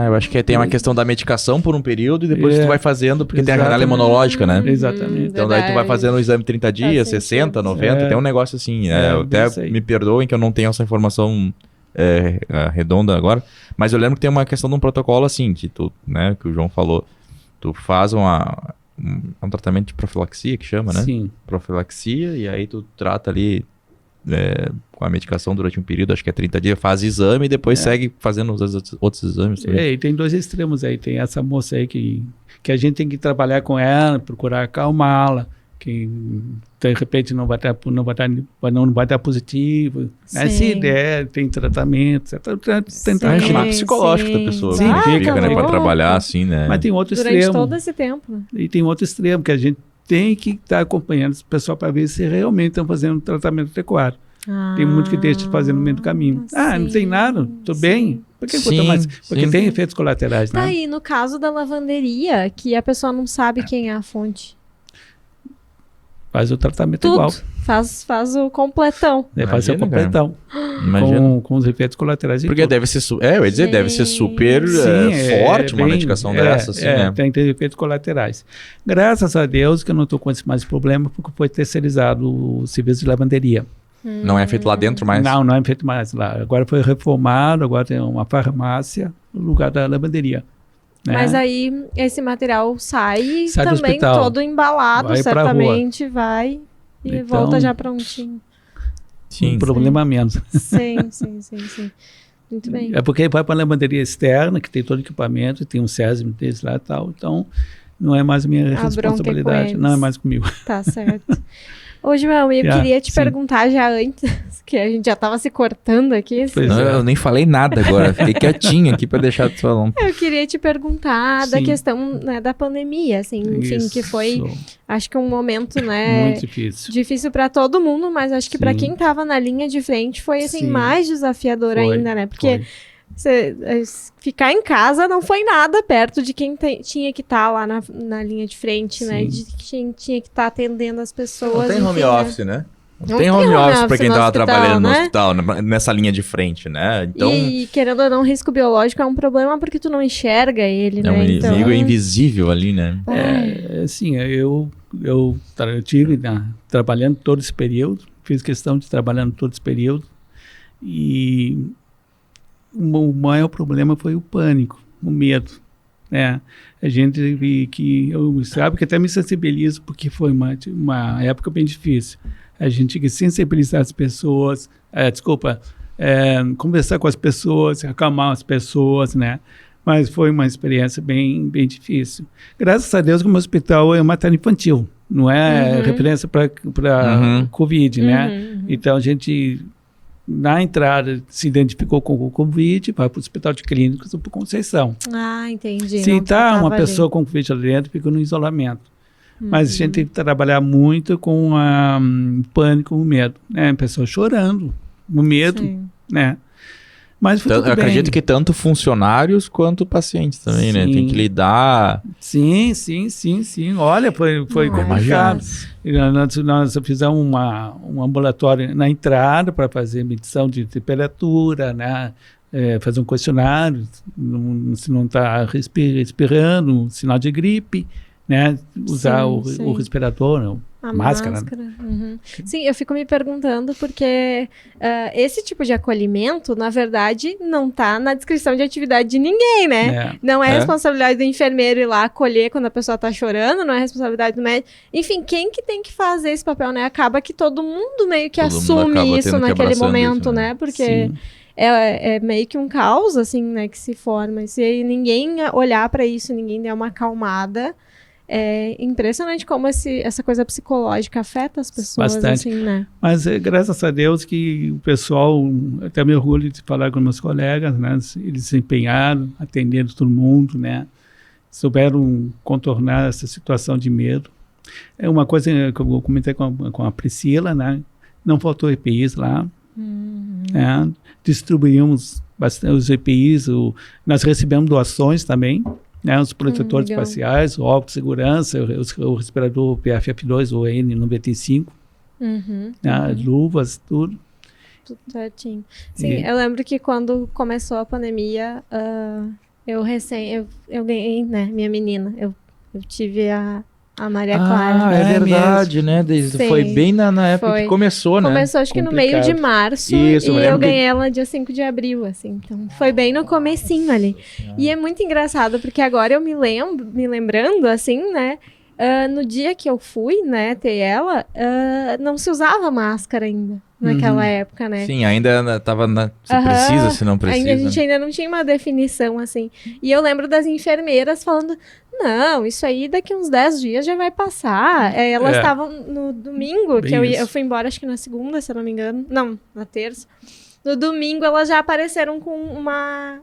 Eu acho que tem uma questão da medicação por um período e depois tu vai fazendo, porque tem a janela imunológica, né? Exatamente. Então daí tu vai fazendo o exame 30 dias, 60, 90, tem um negócio assim. Até me perdoem que eu não tenho essa informação redonda agora, mas eu lembro que tem uma questão de um protocolo assim, que tu, né, que o João falou, tu faz um tratamento de profilaxia que chama, né? Sim. Profilaxia, e aí tu trata ali com a medicação durante um período, acho que é 30 dias, faz exame e depois segue fazendo os outros exames também. E tem 2 extremos aí, tem essa moça aí que a gente tem que trabalhar com ela, procurar acalmá-la, que de repente não vai dar positivo, né? Se der, tem tratamento, tentar acalmar psicológico da pessoa, sim, fica, né, para trabalhar assim, né? Mas tem outro durante extremo. Todo esse tempo, né? E tem outro extremo, que a gente tem que estar acompanhando esse pessoal para ver se realmente estão fazendo um tratamento adequado. Tem muito que deixa de fazer no meio do caminho. Não tem nada, tô bem. Por que botar mais? Porque tem efeitos colaterais, né? Tá aí, no caso da lavanderia, que a pessoa não sabe quem é a fonte. Faz o tratamento Tudo. igual. Faz o completão. Faz o completão. Com os efeitos colaterais. Porque deve ser, eu ia dizer, deve ser super forte uma medicação dessa, assim, né? Tem efeitos colaterais. Graças a Deus que eu não estou com esse mais problema, porque foi terceirizado o serviço de lavanderia. Não é feito lá dentro mais? Não, não é feito mais lá. Agora foi reformado, agora tem uma farmácia no lugar da lavanderia. Né? Mas aí esse material sai Sai do também hospital. todo embalado, Vai pra certamente, vai e Então, volta já prontinho. Sim. Um problema menos. Sim. Muito bem. É porque vai para a lavanderia externa, que tem todo o equipamento, tem um SESM deles lá e tal, então não é mais minha bronca é com responsabilidade, eles. não é mais comigo. Tá certo. Ô, João, eu queria te sim. perguntar já antes, que a gente já tava se cortando aqui. Pois Não, é. eu nem falei nada agora. Fiquei quietinho aqui pra deixar tu falando. Eu queria te perguntar da Sim. questão, né, da pandemia, assim, enfim, que foi, Isso, acho que um momento, né, muito difícil. difícil para todo mundo, mas acho que para Sim. quem tava na linha de frente foi, assim, Sim. mais desafiador Foi, ainda, né, porque foi. ficar em casa não foi nada perto de quem tinha que estar lá na linha de frente, né, Sim. de quem tinha que estar atendendo as pessoas. Não tem home enfim, né. office, né? Não Não tem home office pra quem no tava hospital, trabalhando no né? hospital, nessa linha de frente, né? Então, E querendo ou não, risco biológico é um problema porque tu não enxerga ele, é um né? Então, inimigo invisível ali, né? Assim, eu tive trabalhando todo esse período, fiz questão de trabalhando todo esse período, e o maior problema foi o pânico, o medo, né? A gente eu sabe que até me sensibilizo porque foi uma época bem difícil. A gente tinha que sensibilizar as pessoas, conversar com as pessoas, acalmar as pessoas, né? Mas foi uma experiência bem, bem difícil. Graças a Deus que o meu hospital é materno infantil, não é referência para Covid, né? Então a gente, na entrada, se identificou com o Covid, vai para o Hospital de Clínicas do Conceição. Ah, entendi. Se Não está uma tratava pessoa ali. com Covid lá dentro, fica no isolamento. Mas a gente tem que trabalhar muito com o pânico, o medo, né? A pessoa chorando, o medo, Sim. né? Mas foi Eu tudo bem. acredito que tanto funcionários quanto pacientes também, né? Tem Sim. que lidar. Sim. Olha, foi complicado. E nós fizemos um ambulatório na entrada para fazer medição de temperatura, né? Fazer um questionário, se não está respirando, sinal de gripe, né? Usar Sim. o respirador, né? A Máscara. Uhum. Sim, eu fico me perguntando porque esse tipo de acolhimento, na verdade, não tá na descrição de atividade de ninguém, né? Não é responsabilidade do enfermeiro ir lá acolher quando a pessoa tá chorando, não é responsabilidade do médico. Enfim, quem que tem que fazer esse papel, né? Acaba que todo mundo meio que Todo mundo assume acaba isso tendo que naquele abraçando momento, isso, né? né? Porque Sim. é meio que um caos, assim, né? Que se forma. E se ninguém olhar pra isso, ninguém der uma acalmada... É impressionante como essa coisa psicológica afeta as pessoas, Bastante. assim, né? Mas graças a Deus que o pessoal, até me orgulho de falar com meus colegas, né? Eles se empenharam, atendendo todo mundo, né? Souberam contornar essa situação de medo. É uma coisa que eu comentei com a Priscila, né? Não faltou EPIs lá, né? Distribuímos bastante os EPIs, nós recebemos doações também, né, os protetores legal. faciais, o óculos de segurança, o respirador PFF2 ou N95, né, luvas, tudo. Tudo certinho. Sim, eu lembro que quando começou a pandemia, eu ganhei, né, minha menina. Eu tive a Maria Clara. É É verdade, né? Sim. Foi bem na época Foi. que começou, né? Começou acho que no meio de Complicado. março Isso, eu e lembro eu que- ganhei ela dia 5 de abril, assim. Então foi bem no comecinho ali. E é muito engraçado, porque agora eu me lembrando, assim, né? No dia que eu fui, né, ter ela, não se usava máscara ainda, naquela época, né? Sim, ainda tava se Aham. precisa, se não precisa. A gente ainda não tinha uma definição, assim. E eu lembro das enfermeiras falando, não, isso aí daqui uns 10 dias já vai passar. Elas estavam no domingo, Bem que eu isso. fui embora, acho que na segunda, se eu não me engano. Não, na terça. No domingo, elas já apareceram com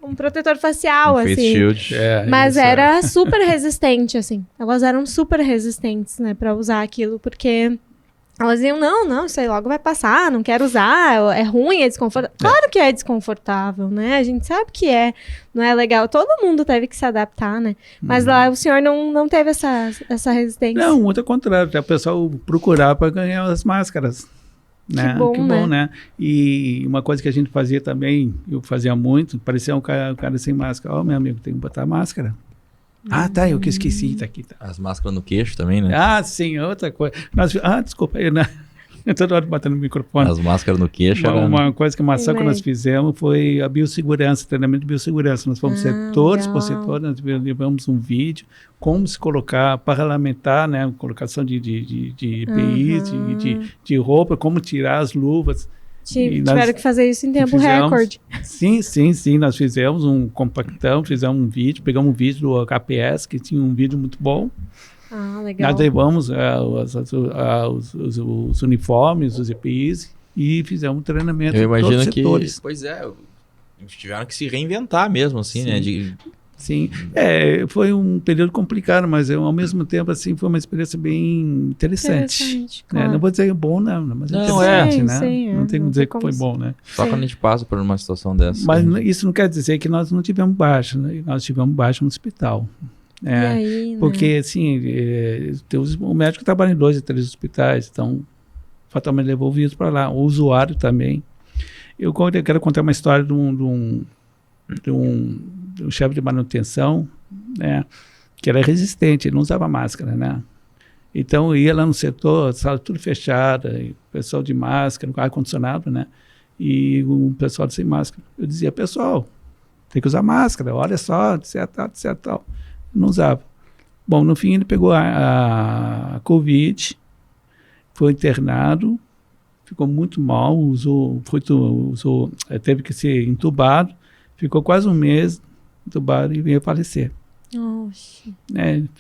um protetor facial, Face assim. shield. Mas isso, era super resistente, assim. Elas eram super resistentes, né, pra usar aquilo, porque elas diziam, não, isso aí logo vai passar, não quero usar, é ruim, é desconfortável. Claro que é desconfortável, né? A gente sabe que não é legal. Todo mundo teve que se adaptar, né? Mas lá o senhor não teve essa resistência. Não, muito ao contrário, até o pessoal procurar para ganhar as máscaras. Né? Que bom, né? E uma coisa que a gente fazia também, eu fazia muito, parecia um cara sem máscara. Ó, meu amigo, tem que botar máscara. Ah, tá, eu que esqueci, tá aqui. Tá. As máscaras no queixo também, né? Ah, sim, outra coisa. Desculpa. Toda hora batendo no microfone. As máscaras no queixo. Uma coisa que uma ação que Né? nós fizemos foi a biossegurança, treinamento de biossegurança. Nós fomos setores por legal. setor, nós levamos um vídeo, como se colocar, parlamentar, né, colocação de EPIs, de roupa, como tirar as luvas. E nós Tiveram que fazer isso em tempo fizemos. recorde. Sim, nós fizemos um compactão, fizemos um vídeo, pegamos um vídeo do HPS, que tinha um vídeo muito bom. Ah, legal. Nós levamos os uniformes, os EPIs, e fizemos um treinamento Eu em todos imagino os que... setores. Pois é, eles tiveram que se reinventar mesmo, assim, né? Sim, foi um período complicado, mas ao mesmo tempo assim foi uma experiência bem interessante. Né? Claro. Não vou dizer bom, não, mas Não, interessante, sim, né? sim, não tem como dizer que foi se- bom, né? Só quando a gente passa por uma situação dessa. Mas isso não quer dizer que nós não tivemos baixa, né? Nós tivemos baixa no hospital. E aí, né? Porque assim, o médico trabalha em 2 e 3 hospitais, então fatalmente levou o vírus para lá. O usuário também. Eu quero contar uma história de um chefe de manutenção, né, que era resistente, ele não usava máscara, né? Então eu ia lá no setor, sala tudo fechada, e o pessoal de máscara, com ar-condicionado, né? E o pessoal sem máscara. Eu dizia, pessoal, tem que usar máscara, olha só, etc, tal. Não usava. Bom, no fim ele pegou a Covid, foi internado, ficou muito mal, teve que ser entubado, ficou quase um mês entubado e veio a falecer. Oxe.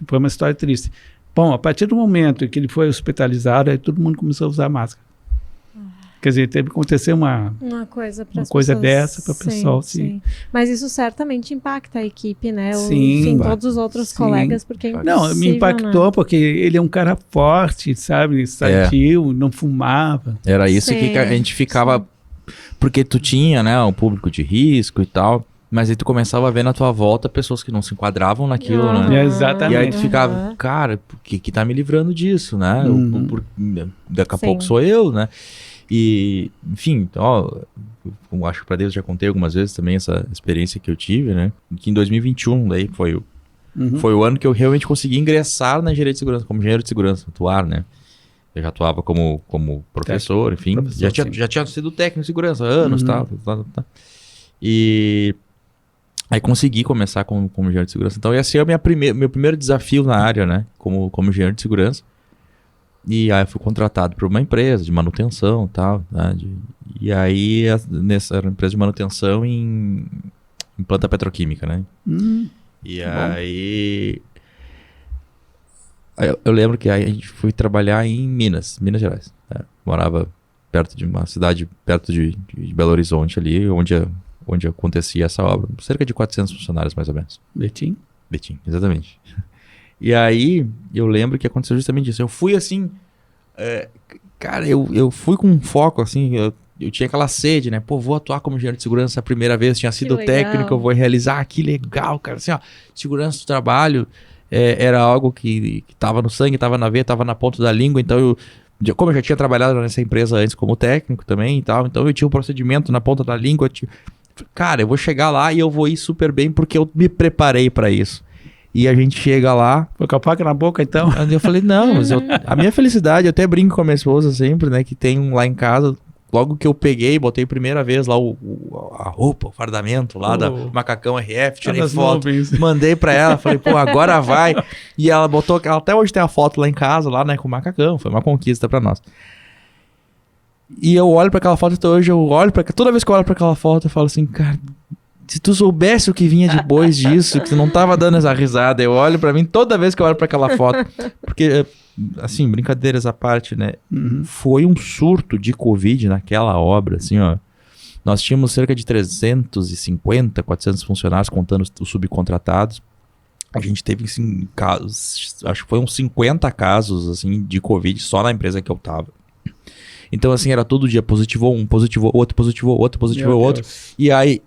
Foi uma história triste. Bom, a partir do momento que ele foi hospitalizado, aí todo mundo começou a usar máscara. Quer dizer, teve que acontecer uma coisa dessa para o pessoal. Sim. Mas isso certamente impacta a equipe, né? Sim, Enfim, todos os outros colegas, porque é Não, me impactou, né? porque ele é um cara forte, sabe? Sadio, não fumava. Era isso Sim, que a gente ficava... Porque tu tinha, né, um público de risco e tal, mas aí tu começava a ver na tua volta pessoas que não se enquadravam naquilo, né? Exatamente. E aí tu ficava, cara, por que tá me livrando disso, né? Daqui a pouco sou eu, né? E, enfim, ó, eu acho que pra Deus já contei algumas vezes também essa experiência que eu tive, né? Que em 2021, daí foi o ano que eu realmente consegui ingressar na engenharia de segurança, como engenheiro de segurança, atuar, né? Eu já atuava como professor, enfim. Já tinha sido técnico de segurança há anos, tal. E aí consegui começar como engenheiro de segurança. Então esse é o meu primeiro desafio na área, né? Como engenheiro de segurança. E aí eu fui contratado por uma empresa de manutenção e tal, né? E aí nessa empresa de manutenção em planta petroquímica, né? E aí eu lembro que aí a gente foi trabalhar em Minas Gerais. Né? Morava perto de uma cidade, perto de Belo Horizonte ali, onde acontecia essa obra. Cerca de 400 funcionários, mais ou menos. Betim, exatamente. E aí, eu lembro que aconteceu justamente isso. Eu fui assim... cara, eu fui com um foco, assim... Eu tinha aquela sede, né? Pô, vou atuar como engenheiro de segurança a primeira vez. Tinha sido técnico, eu vou realizar. Que legal, cara. Assim, ó, segurança do trabalho era algo que tava no sangue, tava na veia, tava na ponta da língua. Então, como eu já tinha trabalhado nessa empresa antes como técnico também e tal, então eu tinha um procedimento na ponta da língua. Cara, eu vou chegar lá e eu vou ir super bem porque eu me preparei pra isso. E a gente chega lá... Foi com a faca na boca, então? Eu falei, não, mas a minha felicidade, eu até brinco com a minha esposa sempre, né? Que tem um lá em casa, logo que eu peguei, botei a primeira vez lá a roupa, o fardamento lá da Macacão RF, tirei foto, mandei pra ela, falei, pô, agora vai. E ela botou, ela até hoje tem a foto lá em casa, lá, né, com o Macacão, foi uma conquista pra nós. E eu olho pra aquela foto até hoje, toda vez que eu olho pra aquela foto, eu falo assim, cara... Se tu soubesse o que vinha depois disso, que tu não tava dando essa risada, eu olho pra mim toda vez que eu olho pra aquela foto. Porque, assim, brincadeiras à parte, né? Foi um surto de Covid naquela obra, assim, ó. Nós tínhamos cerca de 350, 400 funcionários, contando os subcontratados. A gente teve, assim, casos, acho que foi uns 50 casos, assim, de Covid só na empresa que eu tava. Então, assim, era todo dia positivou um, positivou outro, positivou outro, positivou outro. E aí,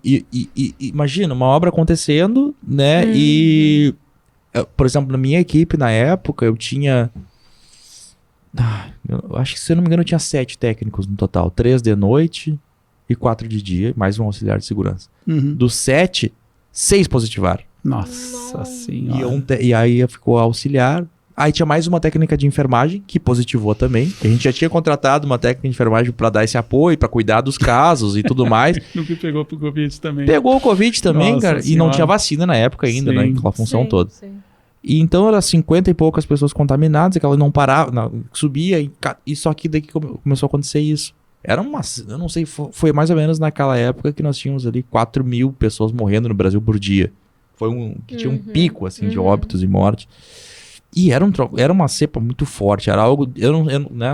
imagina, uma obra acontecendo, né? E, por exemplo, na minha equipe, na época, eu tinha... eu acho que, se eu não me engano, eu tinha 7 técnicos no total. 3 de noite e 4 de dia, mais um auxiliar de segurança. Dos 7, 6 positivaram. Nossa Senhora. E aí ficou auxiliar, Aí tinha mais uma técnica de enfermagem, que positivou também. A gente já tinha contratado uma técnica de enfermagem para dar esse apoio, para cuidar dos casos e tudo mais. No que pegou pro Covid também. Pegou o Covid também, Nossa cara. E Senhora. não tinha vacina na época ainda, né? Aquela função Sim, toda. sim. E então era 50 e poucas pessoas contaminadas, que ela não parava, subia, e só que daí que começou a acontecer isso. Era uma, eu não sei, foi mais ou menos naquela época que nós tínhamos ali 4.000 pessoas morrendo no Brasil por dia. Que tinha um pico, assim, de óbitos e mortes. E era uma cepa muito forte, era algo, eu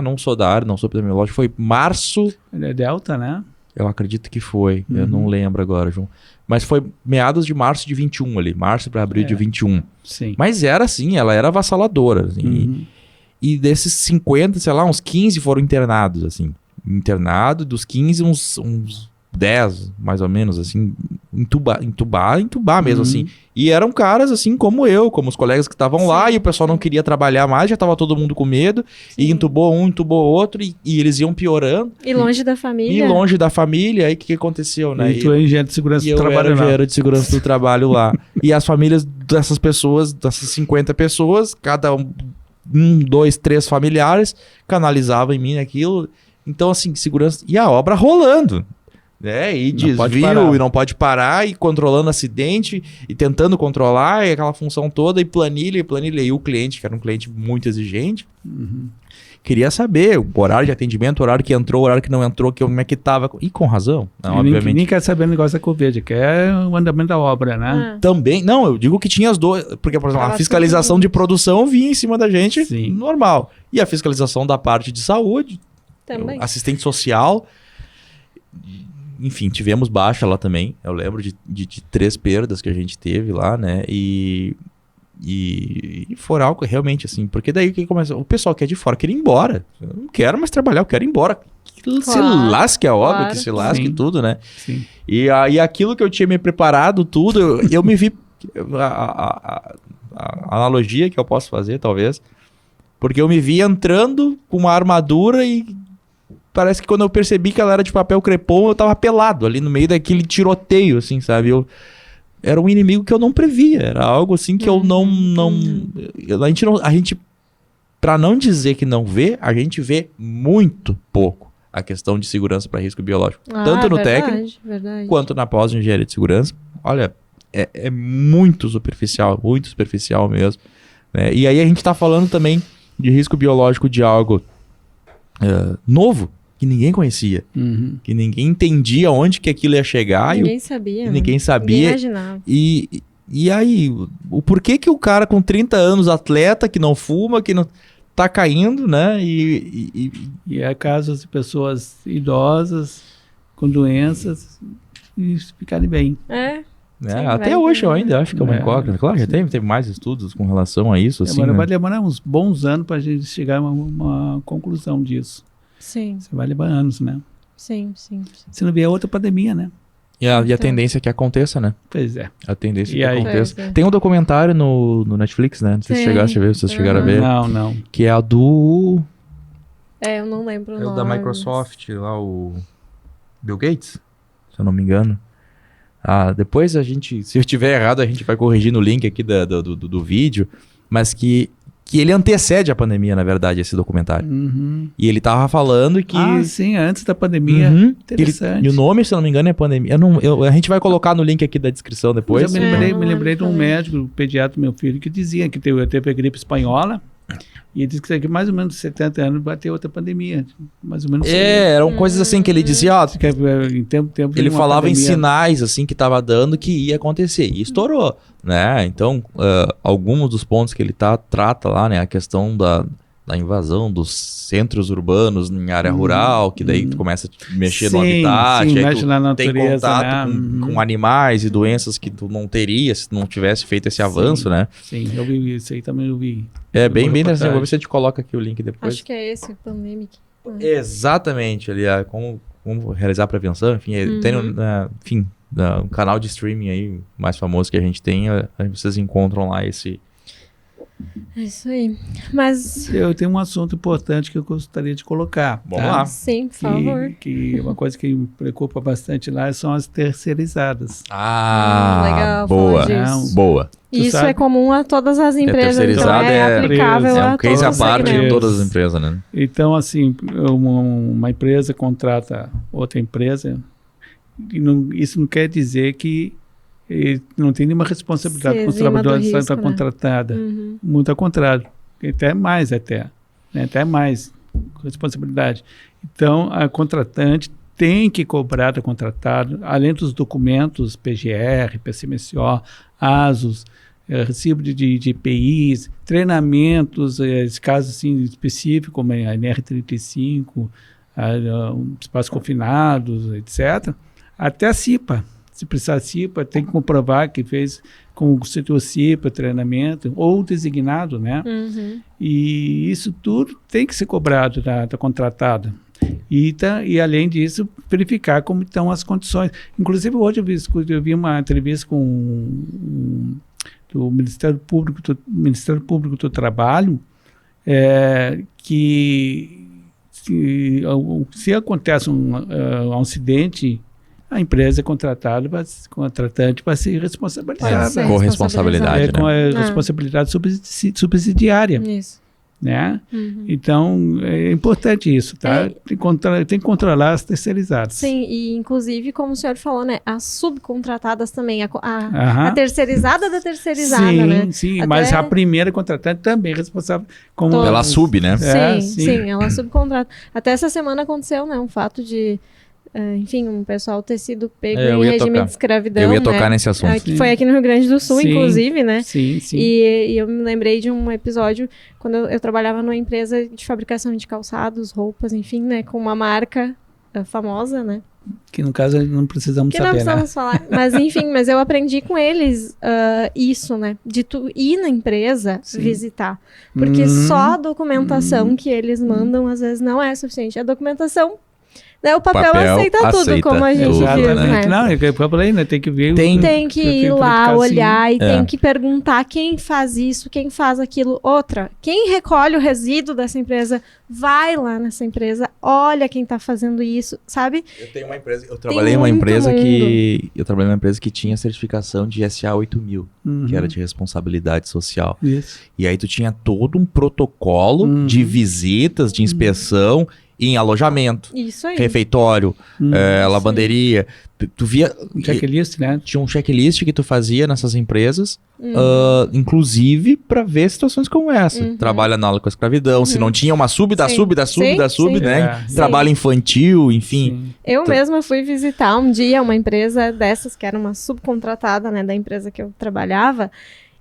não sou da área, não sou epidemiológico, foi março... É Delta, né? Eu acredito que foi, eu não lembro agora, João. Mas foi meados de março de 21 ali, março para abril de 21. Sim. Mas era assim, ela era avassaladora. Assim, e desses 50, sei lá, uns 15 foram internados, assim. Internado, dos 15, uns 10, mais ou menos, assim, entubar mesmo, assim. E eram caras, assim, como eu, como os colegas que estavam lá, e o pessoal não queria trabalhar mais, já tava todo mundo com medo, e entubou um, entubou outro, e eles iam piorando. E longe da família. E longe da família, aí o que aconteceu, né? E tu é engenheiro de segurança do trabalho. Eu era engenheiro de segurança do trabalho lá. E as famílias dessas pessoas, dessas 50 pessoas, cada um, 2, 3 familiares, canalizavam em mim aquilo. Então, assim, segurança... E a obra rolando. Né? E desvio, e não pode parar, e controlando acidente, e tentando controlar, e aquela função toda, e planilha. E o cliente, que era um cliente muito exigente, queria saber o horário de atendimento, o horário que entrou, o horário que não entrou, como é que tava. E com razão, né? Obviamente. Nem quer saber o negócio da Covid, que é o andamento da obra, né? Também, não, eu digo que tinha as duas, porque, por exemplo, a fiscalização de produção vinha em cima da gente, normal. E a fiscalização da parte de saúde, também. Assistente social... Enfim, tivemos baixa lá também. Eu lembro de 3 perdas que a gente teve lá, né? E foi algo realmente assim. Porque daí o que começa? O pessoal que é de fora quer ir embora. Eu não quero mais trabalhar, eu quero ir embora. Que se lasque a obra, que se lasque tudo, né? Sim. E aquilo que eu tinha me preparado, tudo, eu me vi... A analogia que eu posso fazer, talvez. Porque eu me vi entrando com uma armadura e... Parece que quando eu percebi que ela era de papel crepom, eu tava pelado ali no meio daquele tiroteio, assim, sabe? Era um inimigo que eu não previa. Era algo assim que eu não... A gente, pra não dizer que não vê, a gente vê muito pouco a questão de segurança para risco biológico. Tanto no técnico, quanto na pós-engenharia de segurança. Olha, é muito superficial mesmo. Né? E aí a gente tá falando também de risco biológico de algo novo, que ninguém conhecia, que ninguém entendia onde que aquilo ia chegar. Ninguém sabia. Ninguém sabia. Ninguém imaginava. E aí, o porquê que o cara com 30 anos, atleta, que não fuma, que não tá caindo, né? E é casos de pessoas idosas, com doenças, e ficarem bem. Até hoje eu ainda acho que é uma incógnita. Claro, já teve mais estudos com relação a isso. Assim, vai demorar uns bons anos para a gente chegar a uma conclusão disso. Sim. Você vai levar anos, né? Sim. Se não vier outra pandemia, né? E a tendência é que aconteça, né? Pois é. A tendência é que aconteça. Tem um documentário no Netflix, né? Não sei se chegaste a ver, vocês chegaram a ver. Não. Que é a do... eu não lembro o nome. É o da Microsoft, lá o... Bill Gates, se eu não me engano. Depois a gente, se eu estiver errado, a gente vai corrigir no link aqui do vídeo, mas que ele antecede a pandemia, na verdade, esse documentário. E ele tava falando que... sim, antes da pandemia. Interessante. E o nome, se eu não me engano, é pandemia. A gente vai colocar no link aqui da descrição depois. Eu me lembrei de um médico, um pediatra do meu filho, que dizia que teve a gripe espanhola. E ele disse que daqui mais ou menos 70 anos vai ter outra pandemia. Mais ou menos. Eram coisas assim que ele dizia, em tempo ele falava em sinais assim que estava dando que ia acontecer. E estourou, né? Então, alguns dos pontos que ele trata lá, né? A questão da invasão dos centros urbanos em área rural, que daí tu começa a mexer no habitat, sim, aí mexe na natureza, tem contato com animais e doenças que tu não teria se tu não tivesse feito esse avanço, né? Sim, eu vi isso aí também, eu vi. É bem interessante, vou ver se a gente coloca aqui o link depois. Acho que é esse, o Pandemic. Exatamente, ali, como realizar a prevenção, enfim, tem um canal de streaming aí mais famoso que a gente tem, aí vocês encontram lá esse... É isso aí. Mas... Eu tenho um assunto importante que eu gostaria de colocar. Vamos lá. Sim, por favor. Que uma coisa que me preocupa bastante lá são as terceirizadas. Legal. Boa. Boa. Isso sabe? é comum a todas as empresas, então terceirizada é aplicável É a um case todos à os parte de segmentos. todas as empresas, né? Então, assim, uma empresa contrata outra empresa, e isso não quer dizer que não tem nenhuma responsabilidade Se com os exima do trabalhadores da risco, né? contratada. Uhum. Muito ao contrário, até mais, né? Até mais responsabilidade. Então, a contratante tem que cobrar do contratado, além dos documentos PGR, PCMSO, ASUS, recibo de IPIs, treinamentos, casos assim, específicos, como a NR35, espaços confinados, etc. Até a CIPA. Se precisar de CIPA, tem que comprovar que fez com o setor CIPA, treinamento, ou designado, né? Uhum. E isso tudo tem que ser cobrado da contratada. E além disso, verificar como estão as condições. Inclusive, hoje eu vi uma entrevista com do Ministério Público do Trabalho, que se acontece um acidente, a empresa contratante vai ser responsabilizada. Corresponsabilidade, Com né? a responsabilidade subsidiária. Isso. Né? Uhum. Então, é importante isso, tá? Tem que controlar as terceirizadas. Sim, e inclusive, como o senhor falou, né, as subcontratadas também, a Aham. terceirizada da terceirizada, Sim, né? sim, Até- mas a primeira contratante também é responsável como Todas. Pela sub, né? É, sim, ela subcontrata. Até essa semana aconteceu, né, um fato de, enfim, um pessoal ter sido pego Eu em ia regime tocar. de escravidão, Eu ia né? tocar nesse assunto. Que foi aqui no Rio Grande do Sul, Sim. inclusive, né? Sim, sim. E eu me lembrei de um episódio quando eu trabalhava numa empresa de fabricação de calçados, roupas, enfim, né? Com uma marca famosa, né? Que no caso não precisamos Que não saber, né? precisamos falar. Mas enfim, mas eu aprendi com eles isso, né? De tu ir na empresa Sim. visitar. Porque Uhum. só a documentação que eles mandam, às vezes, não é suficiente. A documentação, né? O papel Papel aceita tudo, aceita como a gente tudo, diz, né? né? Não, é que eu falei, né? Tem que ver. Tem que ir lá, olhar e É. tem que perguntar quem faz isso, quem faz aquilo. Outra, quem recolhe o resíduo dessa empresa, vai lá nessa empresa, olha quem tá fazendo isso, sabe? Eu tenho uma empresa, eu trabalhei numa empresa que tinha certificação de SA 8000, que era de responsabilidade social. Isso. E aí tu tinha todo um protocolo de visitas, de inspeção em alojamento, Isso aí. refeitório, lavanderia. Tu via... Checklist, né? Tinha um checklist que tu fazia nessas empresas, inclusive para ver situações como essa. Trabalho análogo à escravidão, se não tinha uma sub da Sim. sub da sub Sim, da sub, sim. né? Sim. Trabalho infantil, enfim. Sim. Eu mesma fui visitar um dia uma empresa dessas, que era uma subcontratada, né, da empresa que eu trabalhava.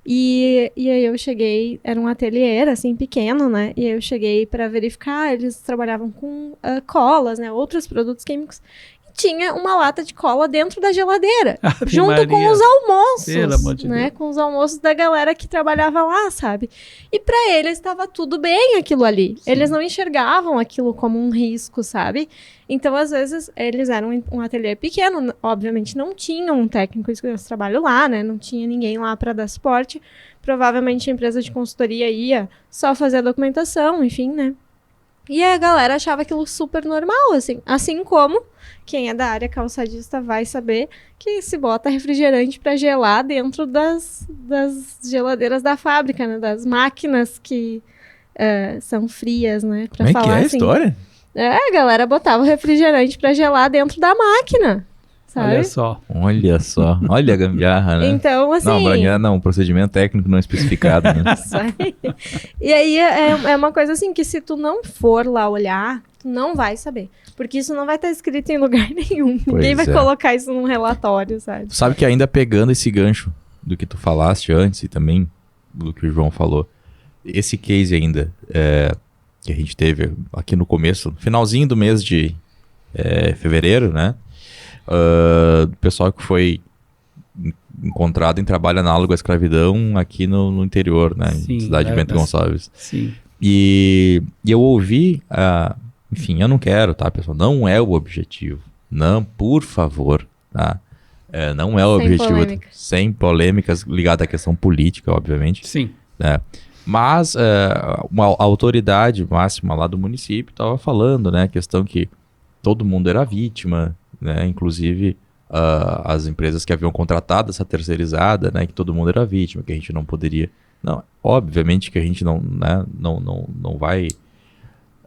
E aí eu cheguei, era um ateliê, assim, pequeno, né? E aí eu cheguei para verificar, eles trabalhavam com colas, né? Outros produtos químicos. E tinha uma lata de cola dentro da geladeira, Ave junto com Maria. os almoços, Pelo amor de né? Deus. Com os almoços da galera que trabalhava lá, sabe? E para eles estava tudo bem aquilo ali. Eles não enxergavam aquilo como um risco, sabe? Então, às vezes, eles eram um ateliê pequeno, obviamente não tinham um técnico de trabalho lá, né? Não tinha ninguém lá para dar suporte. Provavelmente a empresa de consultoria ia só fazer a documentação, enfim, né? E a galera achava aquilo super normal, assim. Assim como quem é da área calçadista vai saber que se bota refrigerante para gelar dentro das geladeiras da fábrica, né? Das máquinas que são frias, né? Pra Como é que falar é a assim. história? A galera botava o refrigerante pra gelar dentro da máquina, sabe? Olha só. Olha só, olha a gambiarra, né? Então, assim... Não, gambiarra não, procedimento técnico não especificado, né? Isso aí. E aí é uma coisa assim que se tu não for lá olhar, tu não vai saber. Porque isso não vai estar escrito em lugar nenhum. Ninguém vai é. colocar isso num relatório, sabe? Tu sabe que ainda pegando esse gancho do que tu falaste antes e também do que o João falou, esse case ainda que a gente teve aqui no começo, no finalzinho do mês de fevereiro, né? Do pessoal que foi encontrado em trabalho análogo à escravidão aqui no interior, né? Sim, Cidade de Bento Gonçalves. Sim. E eu ouvi, enfim, eu não quero, tá, pessoal? Não é o objetivo. Não, por favor, tá? Não é o Sem objetivo. polêmica. Sem polêmicas ligadas à questão política, obviamente. Sim. Né? Mas uma autoridade máxima lá do município estava falando, né? A questão que todo mundo era vítima, né? Inclusive as empresas que haviam contratado essa terceirizada, né, que todo mundo era vítima, que a gente não poderia... Não, obviamente que a gente não vai...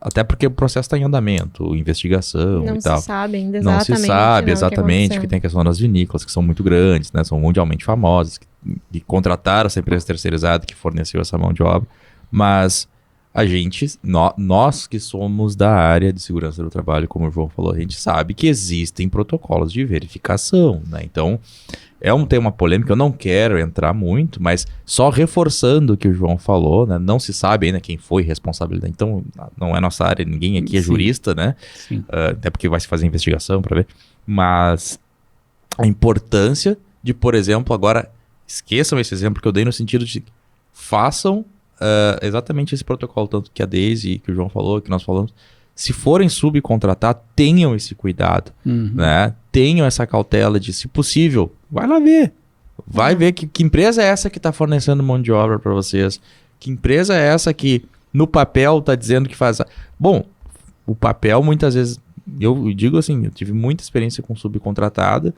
Até porque o processo está em andamento, investigação e tal. Não se sabe ainda Não se sabe exatamente, que que tem a questão das vinícolas, que são muito grandes, né? São mundialmente famosas, que contrataram essa empresa terceirizada que forneceu essa mão de obra. Mas a gente, nós que somos da área de segurança do trabalho, como o João falou, a gente sabe que existem protocolos de verificação, né? Então, é um tema polêmico, eu não quero entrar muito, mas só reforçando o que o João falou, né? Não se sabe ainda quem foi responsabilidade. Então, não é nossa área, ninguém aqui é jurista, né? Até porque vai se fazer investigação para ver. Mas a importância de, por exemplo, agora, esqueçam esse exemplo que eu dei no sentido de façam exatamente esse protocolo, tanto que a Daisy, que o João falou, que nós falamos, se forem subcontratar, tenham esse cuidado, né? Tenham essa cautela de, se possível, vai lá ver. Vai ver que empresa é essa que está fornecendo mão de obra para vocês. Que empresa é essa que no papel está dizendo que faz... Bom, o papel muitas vezes... Eu digo assim, eu tive muita experiência com subcontratada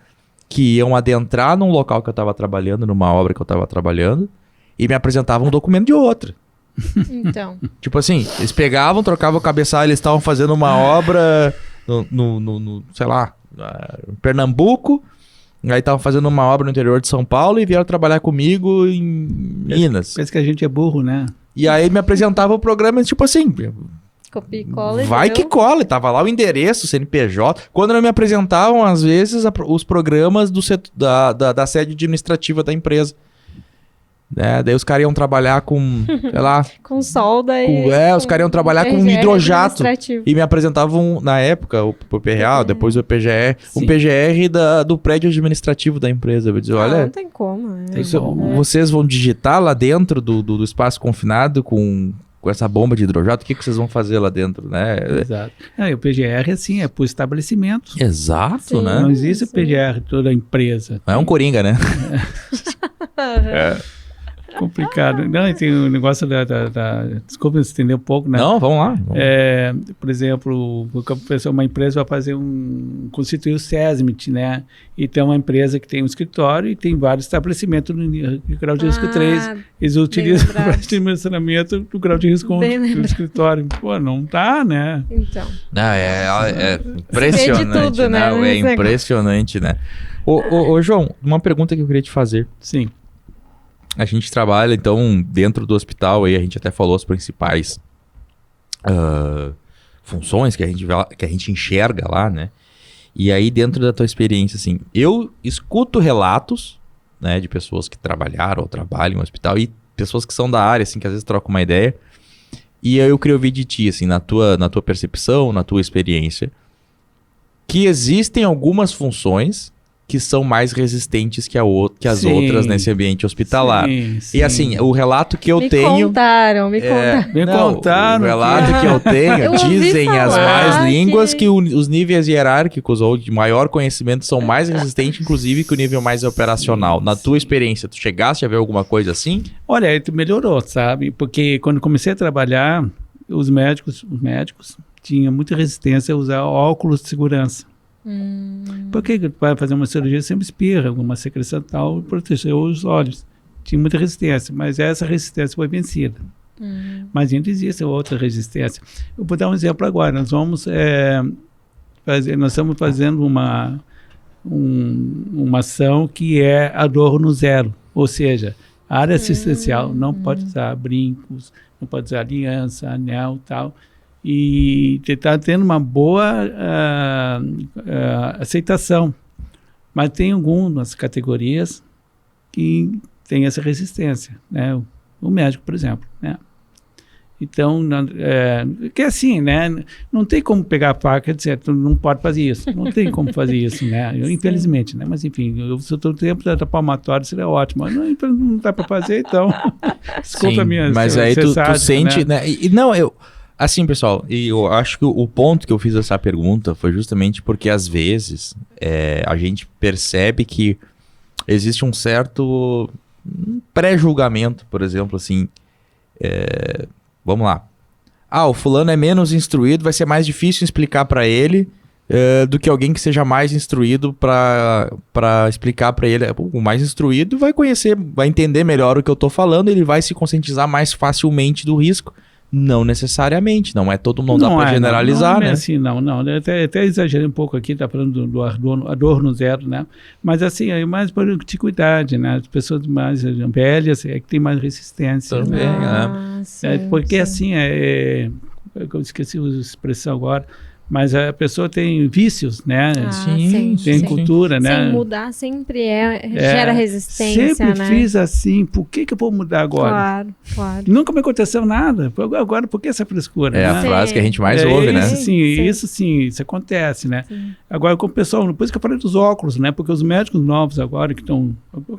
que iam adentrar num local que eu estava trabalhando, numa obra que eu estava trabalhando, e me apresentavam um documento de outra. Então. Tipo assim, eles pegavam, trocavam o cabeçalho, eles estavam fazendo uma obra no sei lá, em Pernambuco, aí estavam fazendo uma obra no interior de São Paulo e vieram trabalhar comigo em Minas. Parece que a gente é burro, né? E aí me apresentava o programa, tipo assim, Copia e cola. vai que cola, e tava lá o endereço, o CNPJ. Quando não me apresentavam, às vezes, os programas da sede administrativa da empresa. Né? Daí os caras iam trabalhar com, sei lá... com solda e... os caras iam trabalhar com hidrojato. E me apresentavam, na época, o PRA, depois o PGR, um PGR do prédio administrativo da empresa. Eu dizia, olha... Não tem como. Vocês vão digitar lá dentro do espaço confinado com essa bomba de hidrojato, o que vocês vão fazer lá dentro, né? Exato. E o PGR, assim, é por estabelecimento. Exato, sim, né? Não existe PGR toda a empresa. É um coringa, né? Complicado. Não, e tem o negócio desculpa se estender um pouco, né? Não, vamos lá. Por exemplo, uma empresa vai fazer constituir o SESMIT, né? E tem uma empresa que tem um escritório e tem vários estabelecimentos no grau de risco 3. Eles utilizam para dimensionamento do grau de risco 1 do escritório. Pô, não tá, né? Então. É impressionante, tudo, né? É impressionante, né? Ô, João, uma pergunta que eu queria te fazer. Sim. A gente trabalha, então, dentro do hospital, aí a gente até falou as principais funções que a gente enxerga lá, né? E aí, dentro da tua experiência, assim, eu escuto relatos, né, de pessoas que trabalharam ou trabalham no hospital e pessoas que são da área, assim, que às vezes trocam uma ideia. E aí eu queria ouvir de ti, assim, na tua percepção, na tua experiência, que existem algumas funções que são mais resistentes que as outras nesse ambiente hospitalar. Sim. E assim, o relato que eu tenho... Me contaram. O relato que eu tenho, dizem as más línguas que os níveis hierárquicos ou de maior conhecimento são mais resistentes, inclusive, que o nível mais operacional. Na tua experiência, tu chegaste a ver alguma coisa assim? Olha, melhorou, sabe? Porque quando comecei a trabalhar, os médicos tinham muita resistência a usar óculos de segurança. Porque para fazer uma cirurgia sempre espirra, alguma secreção tal, proteger os olhos. Tinha muita resistência, mas essa resistência foi vencida. Mas ainda existe outra resistência. Eu vou dar um exemplo agora. Nós estamos fazendo uma ação que é adorno zero, ou seja, a área assistencial não pode usar brincos, não pode usar aliança, anel, tal. E está tendo uma boa aceitação. Mas tem algumas categorias que têm essa resistência, né? O médico, por exemplo, né? Então, que é assim, né? Não tem como pegar a faca e dizer, tu não pode fazer isso. Não tem como fazer isso, né? Infelizmente, né? Mas enfim, se eu estou no tempo da palmatória, seria ótimo. Mas não dá para fazer, então... Desculpa a minha... Mas aí tu sente, né? Assim, pessoal, e eu acho que o ponto que eu fiz essa pergunta foi justamente porque, às vezes, a gente percebe que existe um certo pré-julgamento, por exemplo, assim, vamos lá. O fulano é menos instruído, vai ser mais difícil explicar para ele do que alguém que seja mais instruído para explicar para ele. O mais instruído vai conhecer, vai entender melhor o que eu tô falando, ele vai se conscientizar mais facilmente do risco. Não necessariamente, não é todo mundo, não dá para generalizar, não né? É assim, não. Até exagerei um pouco aqui, tá falando do Adorno zero, né? Mas assim, é mais por antiquidade, né? As pessoas mais velhas é que tem mais resistência. Também, né? Sim, porque assim, eu esqueci a expressão agora, mas a pessoa tem vícios, né? Tem cultura, né? Sem mudar sempre gera resistência, sempre né? fiz assim, por que eu vou mudar agora? Claro. Nunca me aconteceu nada, agora por que essa frescura? É né? a frase que a gente mais ouve, né? Isso acontece, né? Sim. Agora com o pessoal, depois que eu falei dos óculos, né? Porque os médicos novos agora que estão,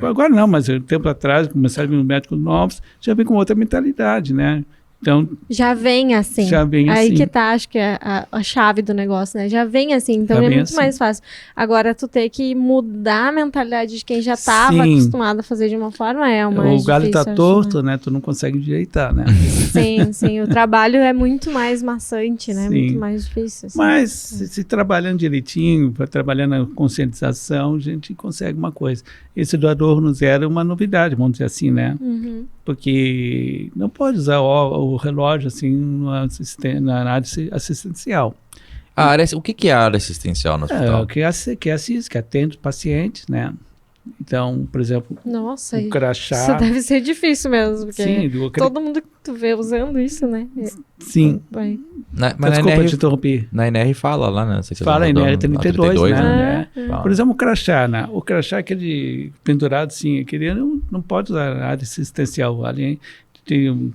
agora não, mas tempo atrás começaram a vir os médicos novos, já vem com outra mentalidade, né? Então, já vem assim. Aí que tá, acho que é a chave do negócio, né? Já vem assim, então é muito mais fácil. Agora, tu ter que mudar a mentalidade de quem já estava acostumado a fazer de uma forma é uma O galho tá torto, né? Tu não consegue endireitar, né? Sim. O trabalho é muito mais maçante, né? Muito mais difícil. Assim. Mas se trabalhando direitinho, trabalhando na conscientização, a gente consegue uma coisa. Esse do Adorno zero é uma novidade, vamos dizer assim, né? Porque não pode usar o relógio assim na área assistencial. O que é a área assistencial no hospital? Que assiste, que atende os pacientes, né? Então, por exemplo, nossa, o crachá... Isso deve ser difícil mesmo, porque todo mundo que tu vê usando isso, né? Sim. Desculpa te interromper. Na NR fala lá, né? Fala, NR 32, né? Por exemplo, o crachá, né? O crachá, aquele pendurado, assim, aquele não pode usar a área assistencial. Ali tem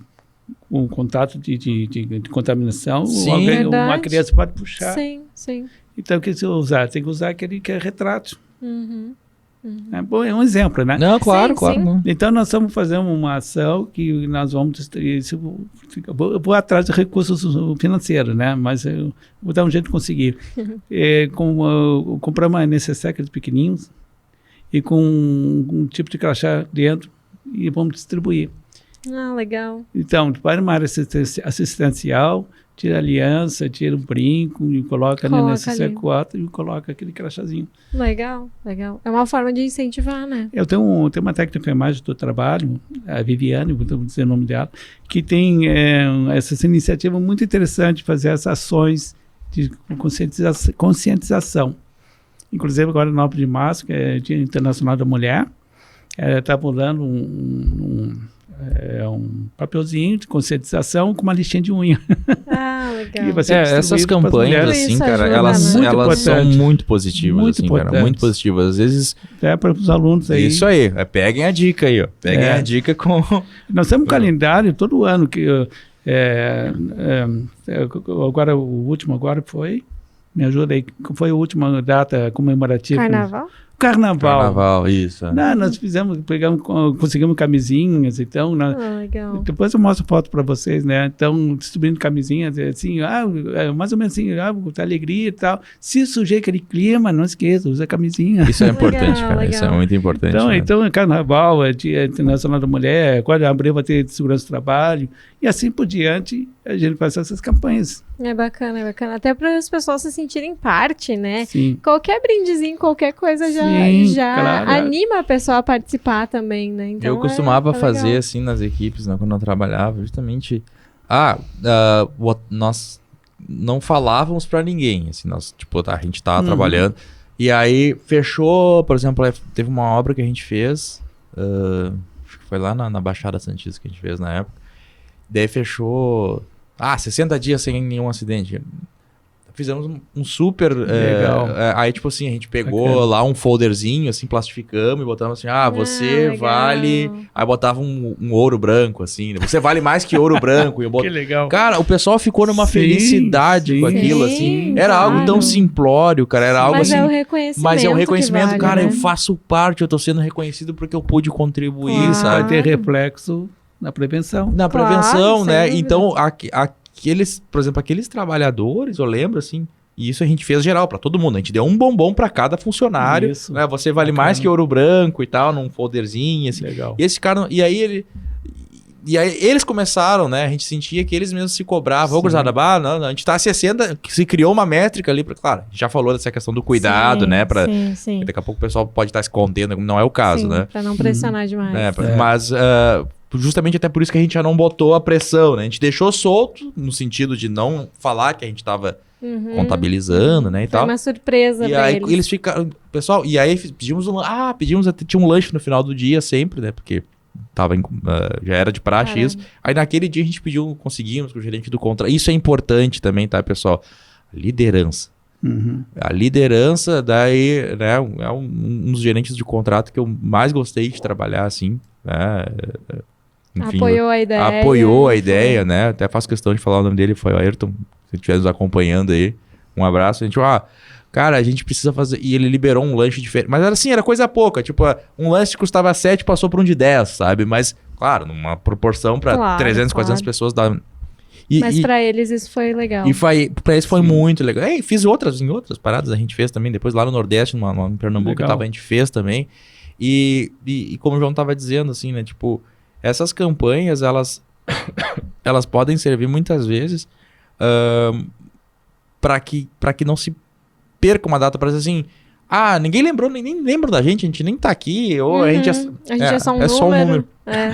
um contato de contaminação, uma criança pode puxar. Sim. Então, o que você usar? Tem que usar aquele que é retrato. É um exemplo, né? Não, claro. Então, nós estamos fazendo uma ação que nós vamos... Eu vou atrás de recursos financeiros, né? Mas eu vou dar um jeito de conseguir. Comprar uma necessaire, aqueles pequenininhos, e com um tipo de crachá dentro, e vamos distribuir. Legal. Então, para uma área assistencial, tira a aliança, tira um brinco e coloca ali nessa C4 e coloca aquele crachazinho. Legal. É uma forma de incentivar, né? Eu tenho uma técnica de enfermagem do trabalho, a Viviane, vou dizer o nome dela, que tem essa iniciativa muito interessante de fazer essas ações de conscientização. Inclusive agora no 9 de março, que é Dia Internacional da Mulher, está rolando um papelzinho de conscientização com uma listinha de unha. Legal. Essas campanhas, assim, cara, elas são muito positivas, muito positivas. Às vezes... para os alunos aí. Isso aí, peguem a dica aí, ó. Peguem a dica com... Nós temos um calendário todo ano, que agora o último foi... Me ajuda aí, foi a última data comemorativa? Carnaval, isso. Não, nós conseguimos camisinhas, então... legal. Depois eu mostro foto para vocês, né? Então, distribuindo camisinhas, assim, mais ou menos assim, tá alegria e tal. Se sujeita aquele clima, não esqueça, usa camisinha. Isso é importante, cara, isso é muito importante. Então, Carnaval, é Dia Internacional da Mulher, quando abrir vai ter de segurança do trabalho, e assim por diante, a gente faz essas campanhas. É bacana. Até para as pessoas se sentirem parte, né? Sim. Qualquer brindezinho, qualquer coisa já anima a pessoa a participar também, né? Então, eu costumava fazer assim nas equipes, né, quando eu trabalhava, justamente... nós não falávamos para ninguém, assim, a gente tava trabalhando, e aí fechou, por exemplo, teve uma obra que a gente fez, acho que foi lá na Baixada Santista que a gente fez na época, daí fechou... 60 dias sem nenhum acidente. Fizemos um super... Legal. Aí, tipo assim, a gente pegou lá um folderzinho, assim, plastificamos e botamos assim, você vale... Aí botava um ouro branco, assim. Você vale mais que ouro branco. Que legal. Cara, o pessoal ficou numa felicidade com aquilo, assim. Era algo tão simplório, cara. Era algo assim... Mas é o reconhecimento, vale, cara, né? Eu faço parte, eu tô sendo reconhecido porque eu pude contribuir, sabe? Vai ter reflexo na prevenção. Na prevenção, né? Então, por exemplo, aqueles trabalhadores, eu lembro, assim, e isso a gente fez geral para todo mundo. A gente deu um bombom para cada funcionário. Isso. Né? Você vale mais que ouro branco e tal, num folderzinho, assim. Legal. E esse cara, e aí ele... E aí eles começaram, né? A gente sentia que eles mesmos se cobravam. Ô, gurizada, não, a gente tá a 60, se criou uma métrica ali. Claro, a gente já falou dessa questão do cuidado, né? Sim. Daqui a pouco o pessoal pode estar escondendo, não é o caso, né? Pra não pressionar demais. Mas justamente até por isso que a gente já não botou a pressão, né? A gente deixou solto, no sentido de não falar que a gente tava contabilizando, né? E Foi tal. uma surpresa E pra aí eles. eles ficaram... Pessoal, e aí pedimos tinha um lanche no final do dia sempre, né? Porque já era de praxe isso. Aí naquele dia a gente conseguimos com o gerente do contrato. Isso é importante também, tá, pessoal? Liderança. A liderança, daí, né, é um dos gerentes de contrato que eu mais gostei de trabalhar, assim, né? Enfim, apoiou a ideia. Apoiou a ideia, né? Até faço questão de falar o nome dele, foi o Ayrton, se estiver nos acompanhando aí. Um abraço. A gente, cara, a gente precisa fazer... E ele liberou um lanche diferente. Mas era assim, era coisa pouca. Tipo, um lanche que custava 7, passou por um de 10, sabe? Mas, claro, numa proporção para 300, 400 pessoas dá... Mas pra eles isso foi legal. E pra eles foi muito legal. E fiz em outras paradas, a gente fez também. Depois lá no Nordeste, em Pernambuco, a gente fez também. E como o João tava dizendo, assim, né? Tipo, essas campanhas, elas podem servir muitas vezes para que não se perca uma data, para dizer assim, ninguém lembrou, nem lembra da gente, a gente nem tá aqui, ou a gente é só um número.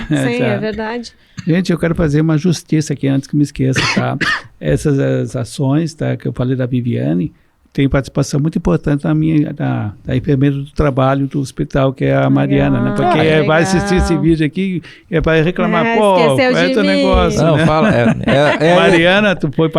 Sim, é verdade. Gente, eu quero fazer uma justiça aqui antes que me esqueça, tá? Essas ações, tá, que eu falei da Viviane, tem participação muito importante da enfermeira do trabalho do hospital, que é a Mariana, né? Porque vai assistir esse vídeo aqui e vai reclamar, esqueceu de negócio, não, né? fala, Mariana, tu foi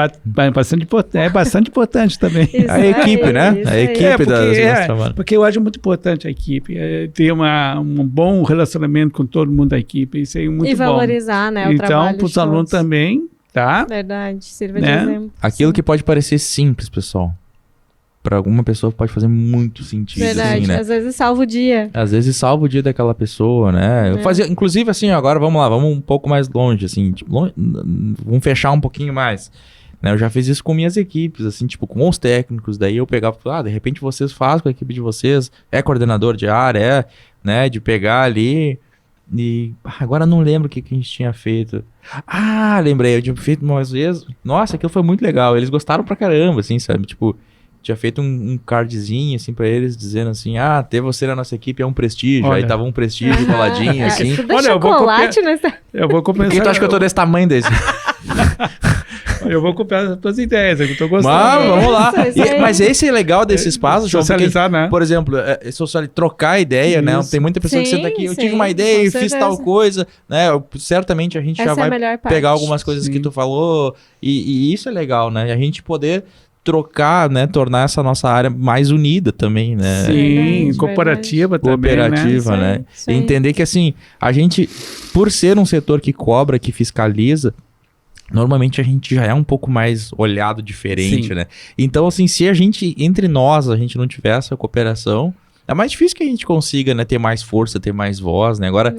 bastante importante, é bastante importante também. A equipe, né? A equipe das trabalho. Porque eu acho muito importante a equipe, ter um bom relacionamento com todo mundo da equipe, isso é muito bom. E valorizar, né, o trabalho. Então, para os alunos também, tá? Verdade, sirva de exemplo. Aquilo que pode parecer simples, pessoal, para alguma pessoa pode fazer muito sentido. Verdade, assim, né? Às vezes salva o dia. Às vezes salva o dia daquela pessoa, né? Eu fazia, inclusive assim, agora vamos um pouco mais longe, assim, tipo, vamos fechar um pouquinho mais. Né? Eu já fiz isso com minhas equipes, assim, tipo, com os técnicos, daí eu pegava, de repente vocês fazem com a equipe de vocês, é coordenador de área, né, de pegar ali e agora não lembro o que a gente tinha feito. Lembrei, eu tinha feito umas vezes, nossa, aquilo foi muito legal, eles gostaram pra caramba, assim, sabe, tipo, tinha feito um cardzinho, assim, pra eles, dizendo assim, ter você na nossa equipe é um prestígio. Olha. Aí tava um prestígio coladinho, assim. Olha, chocolate eu vou começar... Por que tu acha que eu tô desse tamanho desse? Eu vou copiar as tuas ideias, eu tô gostando. Vamos lá. Mas esse é legal desse espaço, João. Socializar, porque, né? Por exemplo, trocar ideia, né? Tem muita pessoa que senta aqui, eu tive uma ideia e fiz tal coisa, né? Certamente a gente já vai pegar algumas coisas que tu falou e isso é legal, né? A gente poder trocar, né, tornar essa nossa área mais unida também, né? Sim, cooperativa também, né? E entender que, assim, a gente, por ser um setor que cobra, que fiscaliza, normalmente a gente já é um pouco mais olhado diferente, né? Então, assim, se a gente, entre nós, a gente não tiver essa cooperação, é mais difícil que a gente consiga, né, ter mais força, ter mais voz, né? Agora,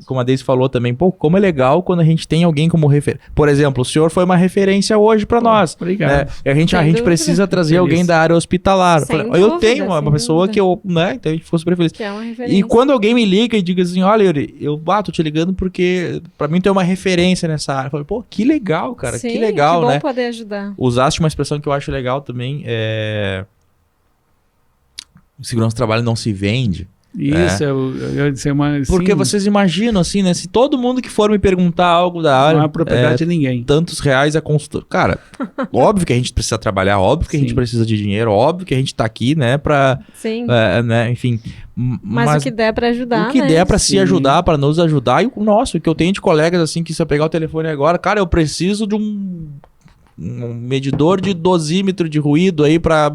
como a Deise falou também, como é legal quando a gente tem alguém como referência. Por exemplo, o senhor foi uma referência hoje para nós. Obrigado. Né? A gente precisa trazer alguém da área hospitalar. Eu tenho uma pessoa que eu, né, então a gente ficou super feliz. Que é uma referência. E quando alguém me liga e diga assim, olha, Yuri, eu tô te ligando porque para mim tem uma referência nessa área. Eu falei, que legal, cara, que legal, que bom, né? Poder ajudar. Usaste uma expressão que eu acho legal também, o segurança do trabalho não se vende. Isso, eu disse porque vocês imaginam, assim, né? Se todo mundo que for me perguntar algo da área... Não é propriedade de ninguém. Tantos reais a consultor. Cara, óbvio que a gente precisa trabalhar, óbvio que a gente precisa de dinheiro, óbvio que a gente tá aqui, né? Né, enfim... Mas o que der pra ajudar, o que der pra se ajudar, pra nos ajudar. E o que eu tenho de colegas, assim, que se eu pegar o telefone agora, cara, eu preciso de um medidor de dosímetro de ruído aí pra...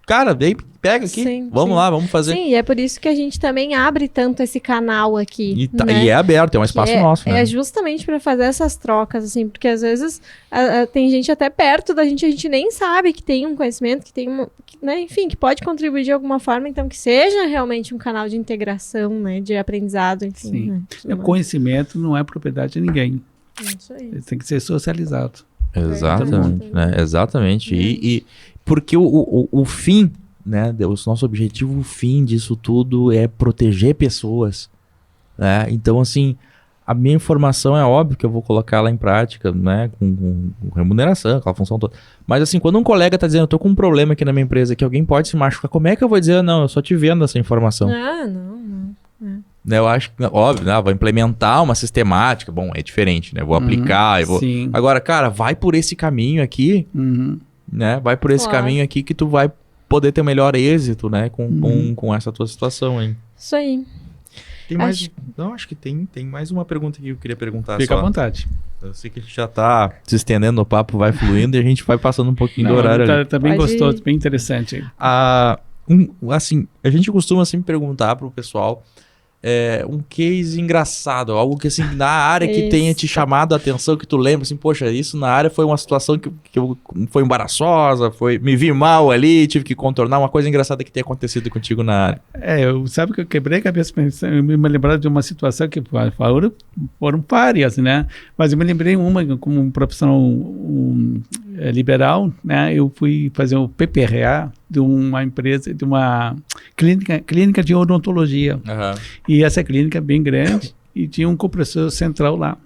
Cara, vem, pega aqui, vamos lá, vamos fazer. Sim, e é por isso que a gente também abre tanto esse canal aqui. E é aberto, é um espaço nosso, né? É justamente para fazer essas trocas, assim, porque às vezes tem gente até perto da gente, a gente nem sabe que tem um conhecimento, que tem né, enfim, que pode contribuir de alguma forma, então que seja realmente um canal de integração, né, de aprendizado, enfim. Né, o conhecimento não é propriedade de ninguém. Isso aí. Ele tem que ser socializado. Exatamente, né? Exatamente. E porque o fim, né? O nosso objetivo, o fim disso tudo é proteger pessoas, né? Então, assim, a minha informação é óbvio que eu vou colocar ela em prática, né? Com remuneração, aquela função toda. Mas assim, quando um colega tá dizendo, eu tô com um problema aqui na minha empresa, que alguém pode se machucar, como é que eu vou dizer, não, eu só te vendo essa informação? Não. Eu acho que, óbvio, né? Vou implementar uma sistemática, bom, é diferente, né? Vou aplicar, eu vou... Sim. Agora, cara, vai por esse caminho aqui, né? Vai por esse caminho aqui que tu vai poder ter o melhor êxito, né? Com essa tua situação, hein? Isso aí. Tem mais... Não, acho que tem mais uma pergunta que eu queria perguntar. Fica à vontade. Eu sei que a gente já tá se estendendo, o papo vai fluindo e a gente vai passando um pouquinho do horário ali. Tá bem gostoso, bem interessante. Assim, a gente costuma sempre perguntar pro pessoal um case engraçado, algo que assim, na área que tenha te chamado a atenção, que tu lembra, assim, poxa, isso na área foi uma situação que foi embaraçosa, me vi mal ali, tive que contornar, uma coisa engraçada que tenha acontecido contigo na área. Sabe que eu quebrei a cabeça pensando, eu me lembrava de uma situação que foram várias, né? Mas eu me lembrei uma, como um profissional liberal, né? Eu fui fazer o PPRA de uma empresa, de uma clínica de odontologia. E essa clínica é bem grande e tinha um compressor central lá.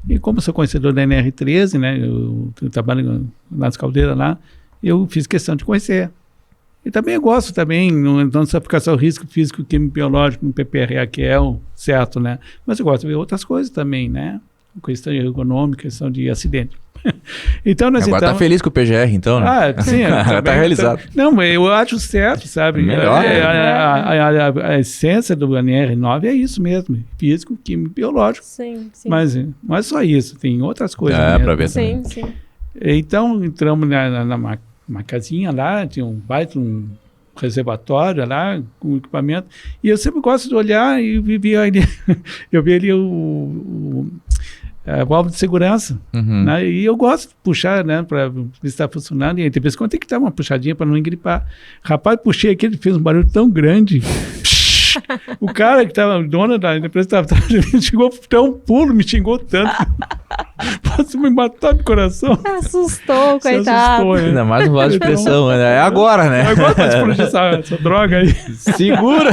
E como eu sou conhecedor da NR13, né? Eu trabalho nas caldeiras lá, eu fiz questão de conhecer. E também eu gosto também, não só ficar só o risco físico, químico, biológico no PPRA, que é o certo, né? Mas eu gosto de ver outras coisas também, né? Questão ergonômica, questão de acidente. Então, agora tá feliz com o PGR, então, né? Sim. Agora tá realizado. Não, eu acho certo, sabe? Melhor. A essência do NR9 é isso mesmo. Físico, químico, biológico. Sim. Mas não é só isso, tem outras coisas. Pra ver também. Sim. Então, entramos numa casinha lá, tinha um baita reservatório lá, com equipamento. E eu sempre gosto de olhar e vi ali a válvula de segurança, né? E eu gosto de puxar, né, para ver se está funcionando, e de vez em quando tem que dar uma puxadinha para não engripar. Rapaz, puxei aqui, ele fez um barulho tão grande. O cara que estava, o dono da empresa, me xingou, tão pulo, me xingou tanto. Posso me matar no coração. Assustou, coitado. Assustou, Ainda mais no vaso de pressão, né? É agora, né? Agora vai explodir essa droga aí. Segura!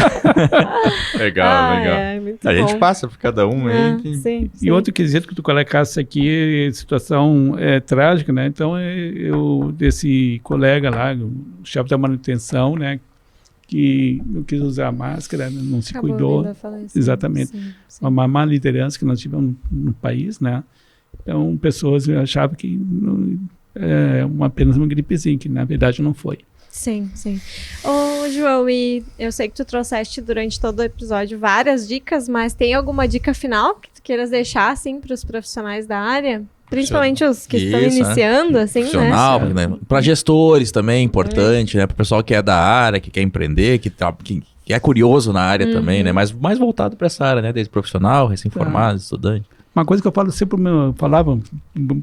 Legal. A gente passa por cada um aí. Sim. E outro quesito que tu colocasse aqui, situação trágica, né? Então, desse colega lá, o chefe da manutenção, né? Que não quis usar a máscara, não se cuidou. Exatamente. Sim. Uma má liderança que nós tivemos no país, né? Então, pessoas achavam que apenas uma gripezinha, que na verdade não foi. Sim. Ô, João, e eu sei que tu trouxeste durante todo o episódio várias dicas, mas tem alguma dica final que tu queiras deixar, assim, para os profissionais da área? Principalmente os que estão iniciando, assim, profissional, né? Para gestores também, importante, né? Para o pessoal que é da área, que quer empreender, que é curioso na área também, né? Mas mais voltado para essa área, né? Desde profissional, recém-formado, estudante. Uma coisa que eu falo sempre, falava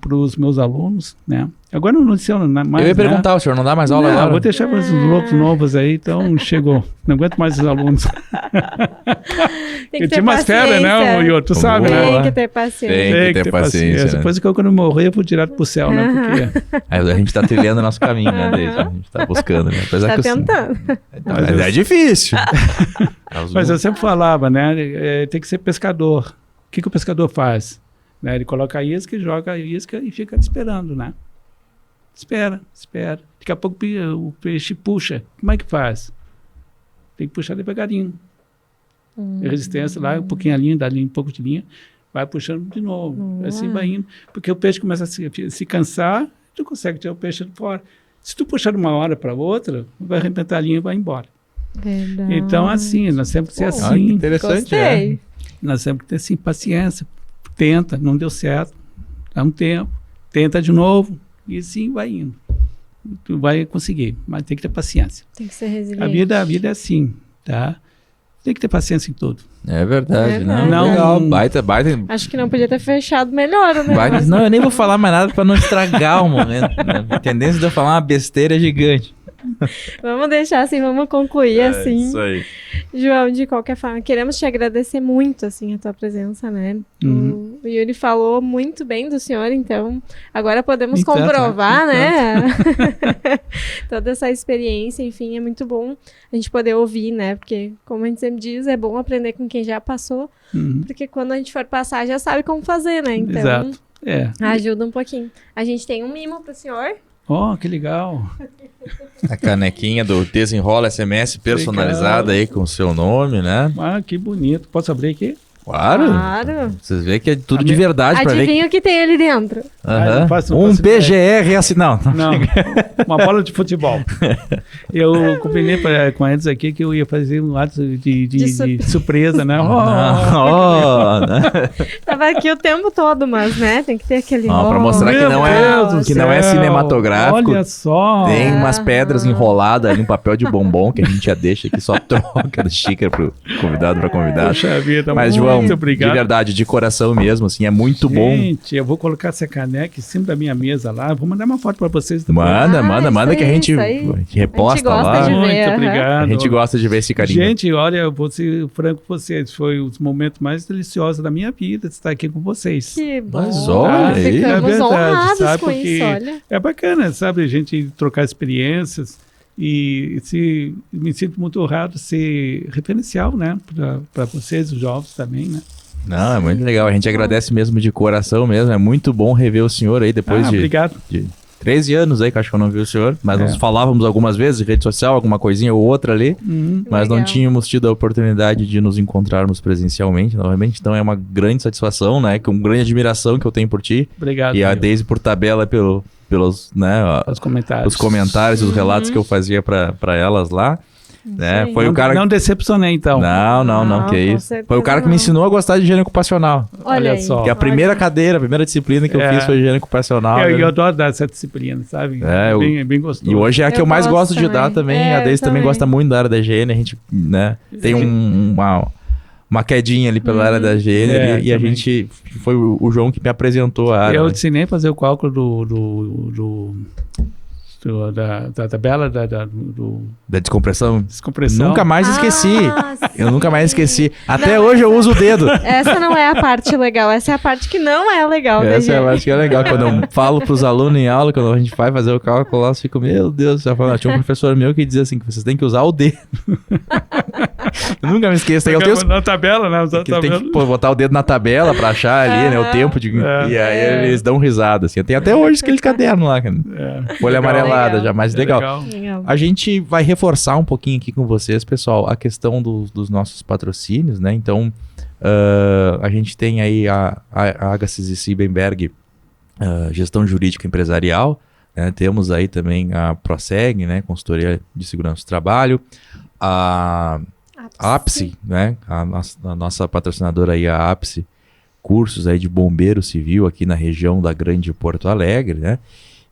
para os meus alunos, né? Agora não leciono mais. Eu ia perguntar, o senhor não dá mais aula agora? Vou deixar para os loucos novos aí, então chegou. Não aguento mais os alunos. Tem que ter tinha umas férias, né, Iô? Tu sabe, né? Tem que ter paciência. Tem que ter paciência. Né? Depois que eu, quando eu morrer, eu vou direto pro céu, né? Porque... a gente tá trilhando nosso caminho, né? A gente tá buscando, né? Apesar tá que tentando. Mas é difícil. Mas eu sempre falava, né? Tem que ser pescador. O que o pescador faz? Né? Ele coloca a isca, joga a isca e fica esperando, né? Espera. Daqui a pouco o peixe puxa. Como é que faz? Tem que puxar devagarinho. Resistência lá, um pouquinho a linha, dá um pouco de linha, vai puxando de novo. Assim vai indo. Porque o peixe começa a se cansar, tu consegue tirar o peixe de fora. Se tu puxar de uma hora para outra, vai arrebentar a linha e vai embora. Verdade. Então, assim, nós temos que ser assim. Que interessante, Gostei. Nós temos que ter, assim, paciência. Tenta, não deu certo, dá um tempo, tenta de novo, e assim vai indo. Tu vai conseguir, mas tem que ter paciência. Tem que ser resiliente. A vida é assim, tá? Tem que ter paciência em tudo. É verdade, Não, legal, baita. Acho que não podia ter fechado melhor, né? Não, eu nem vou falar mais nada para não estragar o momento. Né? A tendência de eu falar uma besteira gigante. Vamos deixar assim, vamos concluir assim. Isso aí. João, de qualquer forma, queremos te agradecer muito, assim, a tua presença, né? o Yuri falou muito bem do senhor, então agora podemos Então, comprovar, então. né? Toda essa experiência, enfim, é muito bom a gente poder ouvir, né? Porque, como a gente sempre diz, é bom aprender com quem já passou, porque quando a gente for passar, já sabe como fazer, né? Então, Exato. É. ajuda um pouquinho. A gente tem um mimo pro senhor. Oh, que legal. A canequinha do Desenrola SMS personalizada aí com o seu nome, né? Ah, que bonito. Posso abrir aqui? Claro. Claro. Vocês veem que é tudo de verdade pra ver. Adivinha o que tem ali dentro? Aham. não faço Um ideia. PGR assim, não. Não, uma bola de futebol. Eu combinei com eles aqui que eu ia fazer um ato de surpresa, né? Não, né? Tava aqui o tempo todo, mas, né? Tem que ter aquele... Ó, pra mostrar que Meu não Deus do é céu. cinematográfico. Olha só. Tem umas pedras enroladas ali, um papel de bombom que a gente já deixa aqui, só troca do xícara pro convidado, pra convidada. Poxa vida, Mas, João, muito obrigado. de verdade, de coração mesmo, assim, é muito bom. Gente, eu vou colocar essa caneca em cima da minha mesa lá. Eu vou mandar uma foto para vocês depois. Manda isso que a aí, gente isso aí. reposta gosta lá. de ver. Muito aham. obrigado. A gente gosta de ver esse carinho. Gente, olha, eu vou ser franco com vocês. Foi os momentos mais deliciosos da minha vida de estar aqui com vocês. Que bom. Mas olha aí. Ficamos É verdade, honrados sabe, com porque isso, olha. É bacana, sabe? A gente trocar experiências e me sinto muito honrado de ser referencial, né? Para vocês, os jovens também, né? Não, é muito legal. A gente agradece mesmo de coração mesmo. É muito bom rever o senhor aí depois Obrigado. de 13 anos aí, que eu acho que eu não vi o senhor. Mas É. nós falávamos algumas vezes, rede social, alguma coisinha ou outra ali. Mas não Legal. tínhamos tido a oportunidade de nos encontrarmos presencialmente novamente. Então é uma grande satisfação, né? Com grande admiração que eu tenho por ti. Obrigado. E a meu. Daisy por tabela pelos, né, Os comentários. os comentários, os relatos que eu fazia pra elas lá. Né? aí. Foi não, o cara não decepcionei, então. Não, Não, que com isso. certeza Foi o cara que me não. ensinou a gostar de higiene ocupacional. Olha Olha aí. só. Que a primeira cadeira, a primeira disciplina que eu É. fiz foi higiene ocupacional. Eu né? adoro dar essa disciplina, sabe? É, É bem gostoso. E hoje é a que eu mais gosto de dar também. É, A Daisy eu também também. gosta muito da área da higiene. A gente, né, tem uma quedinha ali pela área da higiene. É, e a também. gente... Foi o João que me apresentou a área. Eu né? ensinei a fazer o cálculo da tabela do Da descompressão. descompressão. Nunca mais esqueci. Eu nunca mais sim. esqueci. Até Não, hoje eu uso o dedo. Essa não é a parte legal, essa é a parte que não é legal. da Essa eu gente. acho que é legal. Quando eu falo pros alunos em aula, quando a gente vai fazer o cálculo lá, eu fico, meu Deus, já falando. Tinha um professor meu que dizia assim, que vocês têm que usar o dedo. Eu nunca me esqueço. Eu tenho os Na tabela, né? Usar a que tem tabela. que botar o dedo na tabela pra achar ali, né? O tempo de. É. E aí eles dão risada, assim. Tem até hoje aquele caderno lá, cara. Folha Legal. amarelada, Legal. já mais É legal. Legal. A gente vai reforçar um pouquinho aqui com vocês, pessoal, a questão dos nossos patrocínios, né? Então, a gente tem aí a Agassiz e Siebenberg, gestão jurídica empresarial, né? Temos aí também a Proseg, né? Consultoria de segurança do trabalho, a APSE, né? A nossa patrocinadora aí, a APSE, cursos aí de bombeiro civil aqui na região da Grande Porto Alegre, né?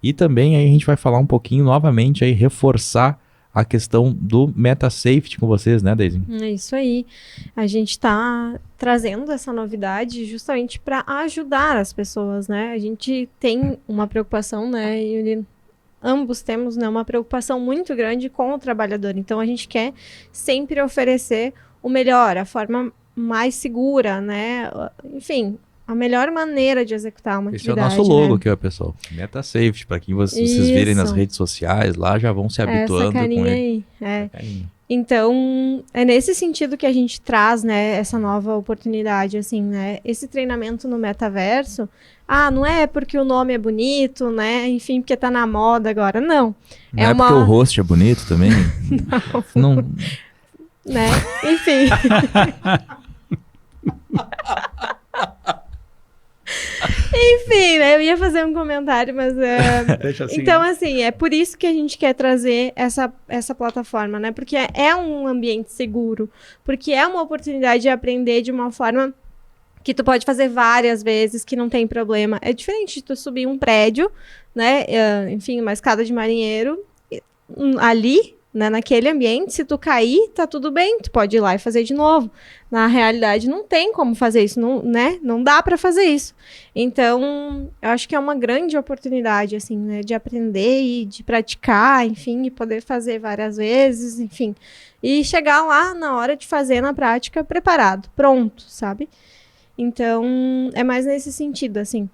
E também aí a gente vai falar um pouquinho novamente aí, reforçar a questão do MetaSafety com vocês, né, Daisy? É isso aí. A gente está trazendo essa novidade justamente para ajudar as pessoas, né? A gente tem uma preocupação, né? E ambos temos, né, uma preocupação muito grande com o trabalhador. Então, a gente quer sempre oferecer o melhor, a forma mais segura, né? Enfim, a melhor maneira de executar uma Esse é o atividade. nosso logo né? aqui, ó, pessoal. MetaSafety, para quem vocês virem nas Isso. redes sociais lá, já vão se habituando Essa carinha com ele. aí. É. Carinha. Então, é nesse sentido que a gente traz, né, essa nova oportunidade, assim, né, esse treinamento no metaverso, não é porque o nome é bonito, né, enfim, porque tá na moda agora, não. Não é porque o host é bonito também? Não. Né, enfim. Enfim, né, eu ia fazer um comentário, mas... Deixa assim. Então, assim, é por isso que a gente quer trazer essa plataforma, né? Porque é um ambiente seguro, porque é uma oportunidade de aprender de uma forma que tu pode fazer várias vezes, que não tem problema. É diferente de tu subir um prédio, né? Enfim, uma escada de marinheiro, ali, né, naquele ambiente, se tu cair, tá tudo bem, tu pode ir lá e fazer de novo. Na realidade, não tem como fazer isso, não, né? Não dá para fazer isso. Então, eu acho que é uma grande oportunidade, assim, né, de aprender e de praticar, enfim, e poder fazer várias vezes, enfim. E chegar lá na hora de fazer na prática preparado, pronto, sabe? Então, é mais nesse sentido, assim.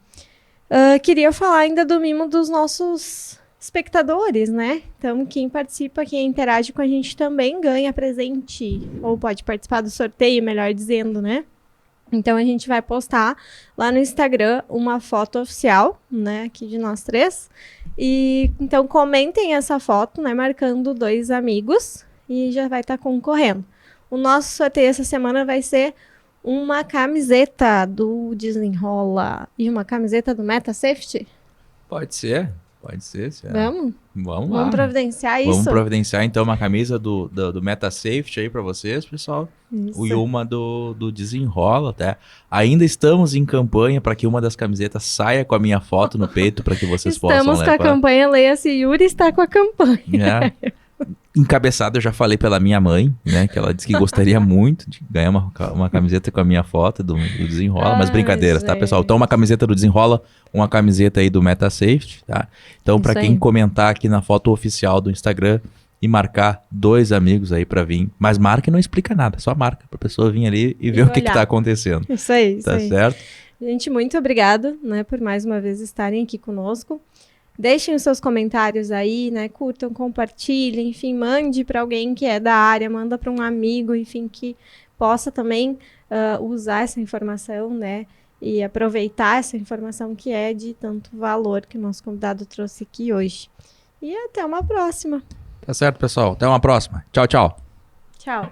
Queria falar ainda do mimo dos nossos espectadores, né? Então, quem participa, quem interage com a gente também ganha presente, ou pode participar do sorteio, melhor dizendo, né? Então, a gente vai postar lá no Instagram uma foto oficial, né, aqui de nós 3. E, então, comentem essa foto, né, marcando 2 amigos e já vai estar concorrendo. O nosso sorteio essa semana vai ser uma camiseta do Desenrola e uma camiseta do Meta Safety. Pode ser. Senhora. Vamos lá. Vamos providenciar isso? Vamos providenciar, então, uma camisa do Meta Safety aí pra vocês, pessoal. Isso. E uma do Desenrola, tá? Ainda estamos em campanha para que uma das camisetas saia com a minha foto no peito para que vocês possam levar. Estamos com a campanha, leia-se, Yuri está com a campanha. Encabeçado, eu já falei pela minha mãe, né? Que ela disse que gostaria muito de ganhar uma camiseta com a minha foto do Desenrola. Mas brincadeiras, tá, pessoal? Então, uma camiseta do Desenrola, uma camiseta aí do Meta Safety, tá? Então, para quem comentar aqui na foto oficial do Instagram e marcar 2 amigos aí para vir. Mas marca e não explica nada, só marca pra pessoa vir ali e ver o que tá acontecendo. Isso aí, tá certo? Gente, muito obrigado, né, por mais uma vez estarem aqui conosco. Deixem os seus comentários aí, né? Curtam, compartilhem, enfim, mande para alguém que é da área, manda para um amigo, enfim, que possa também usar essa informação, né? E aproveitar essa informação que é de tanto valor que o nosso convidado trouxe aqui hoje. E até uma próxima. Tá certo, pessoal. Até uma próxima. Tchau, tchau. Tchau.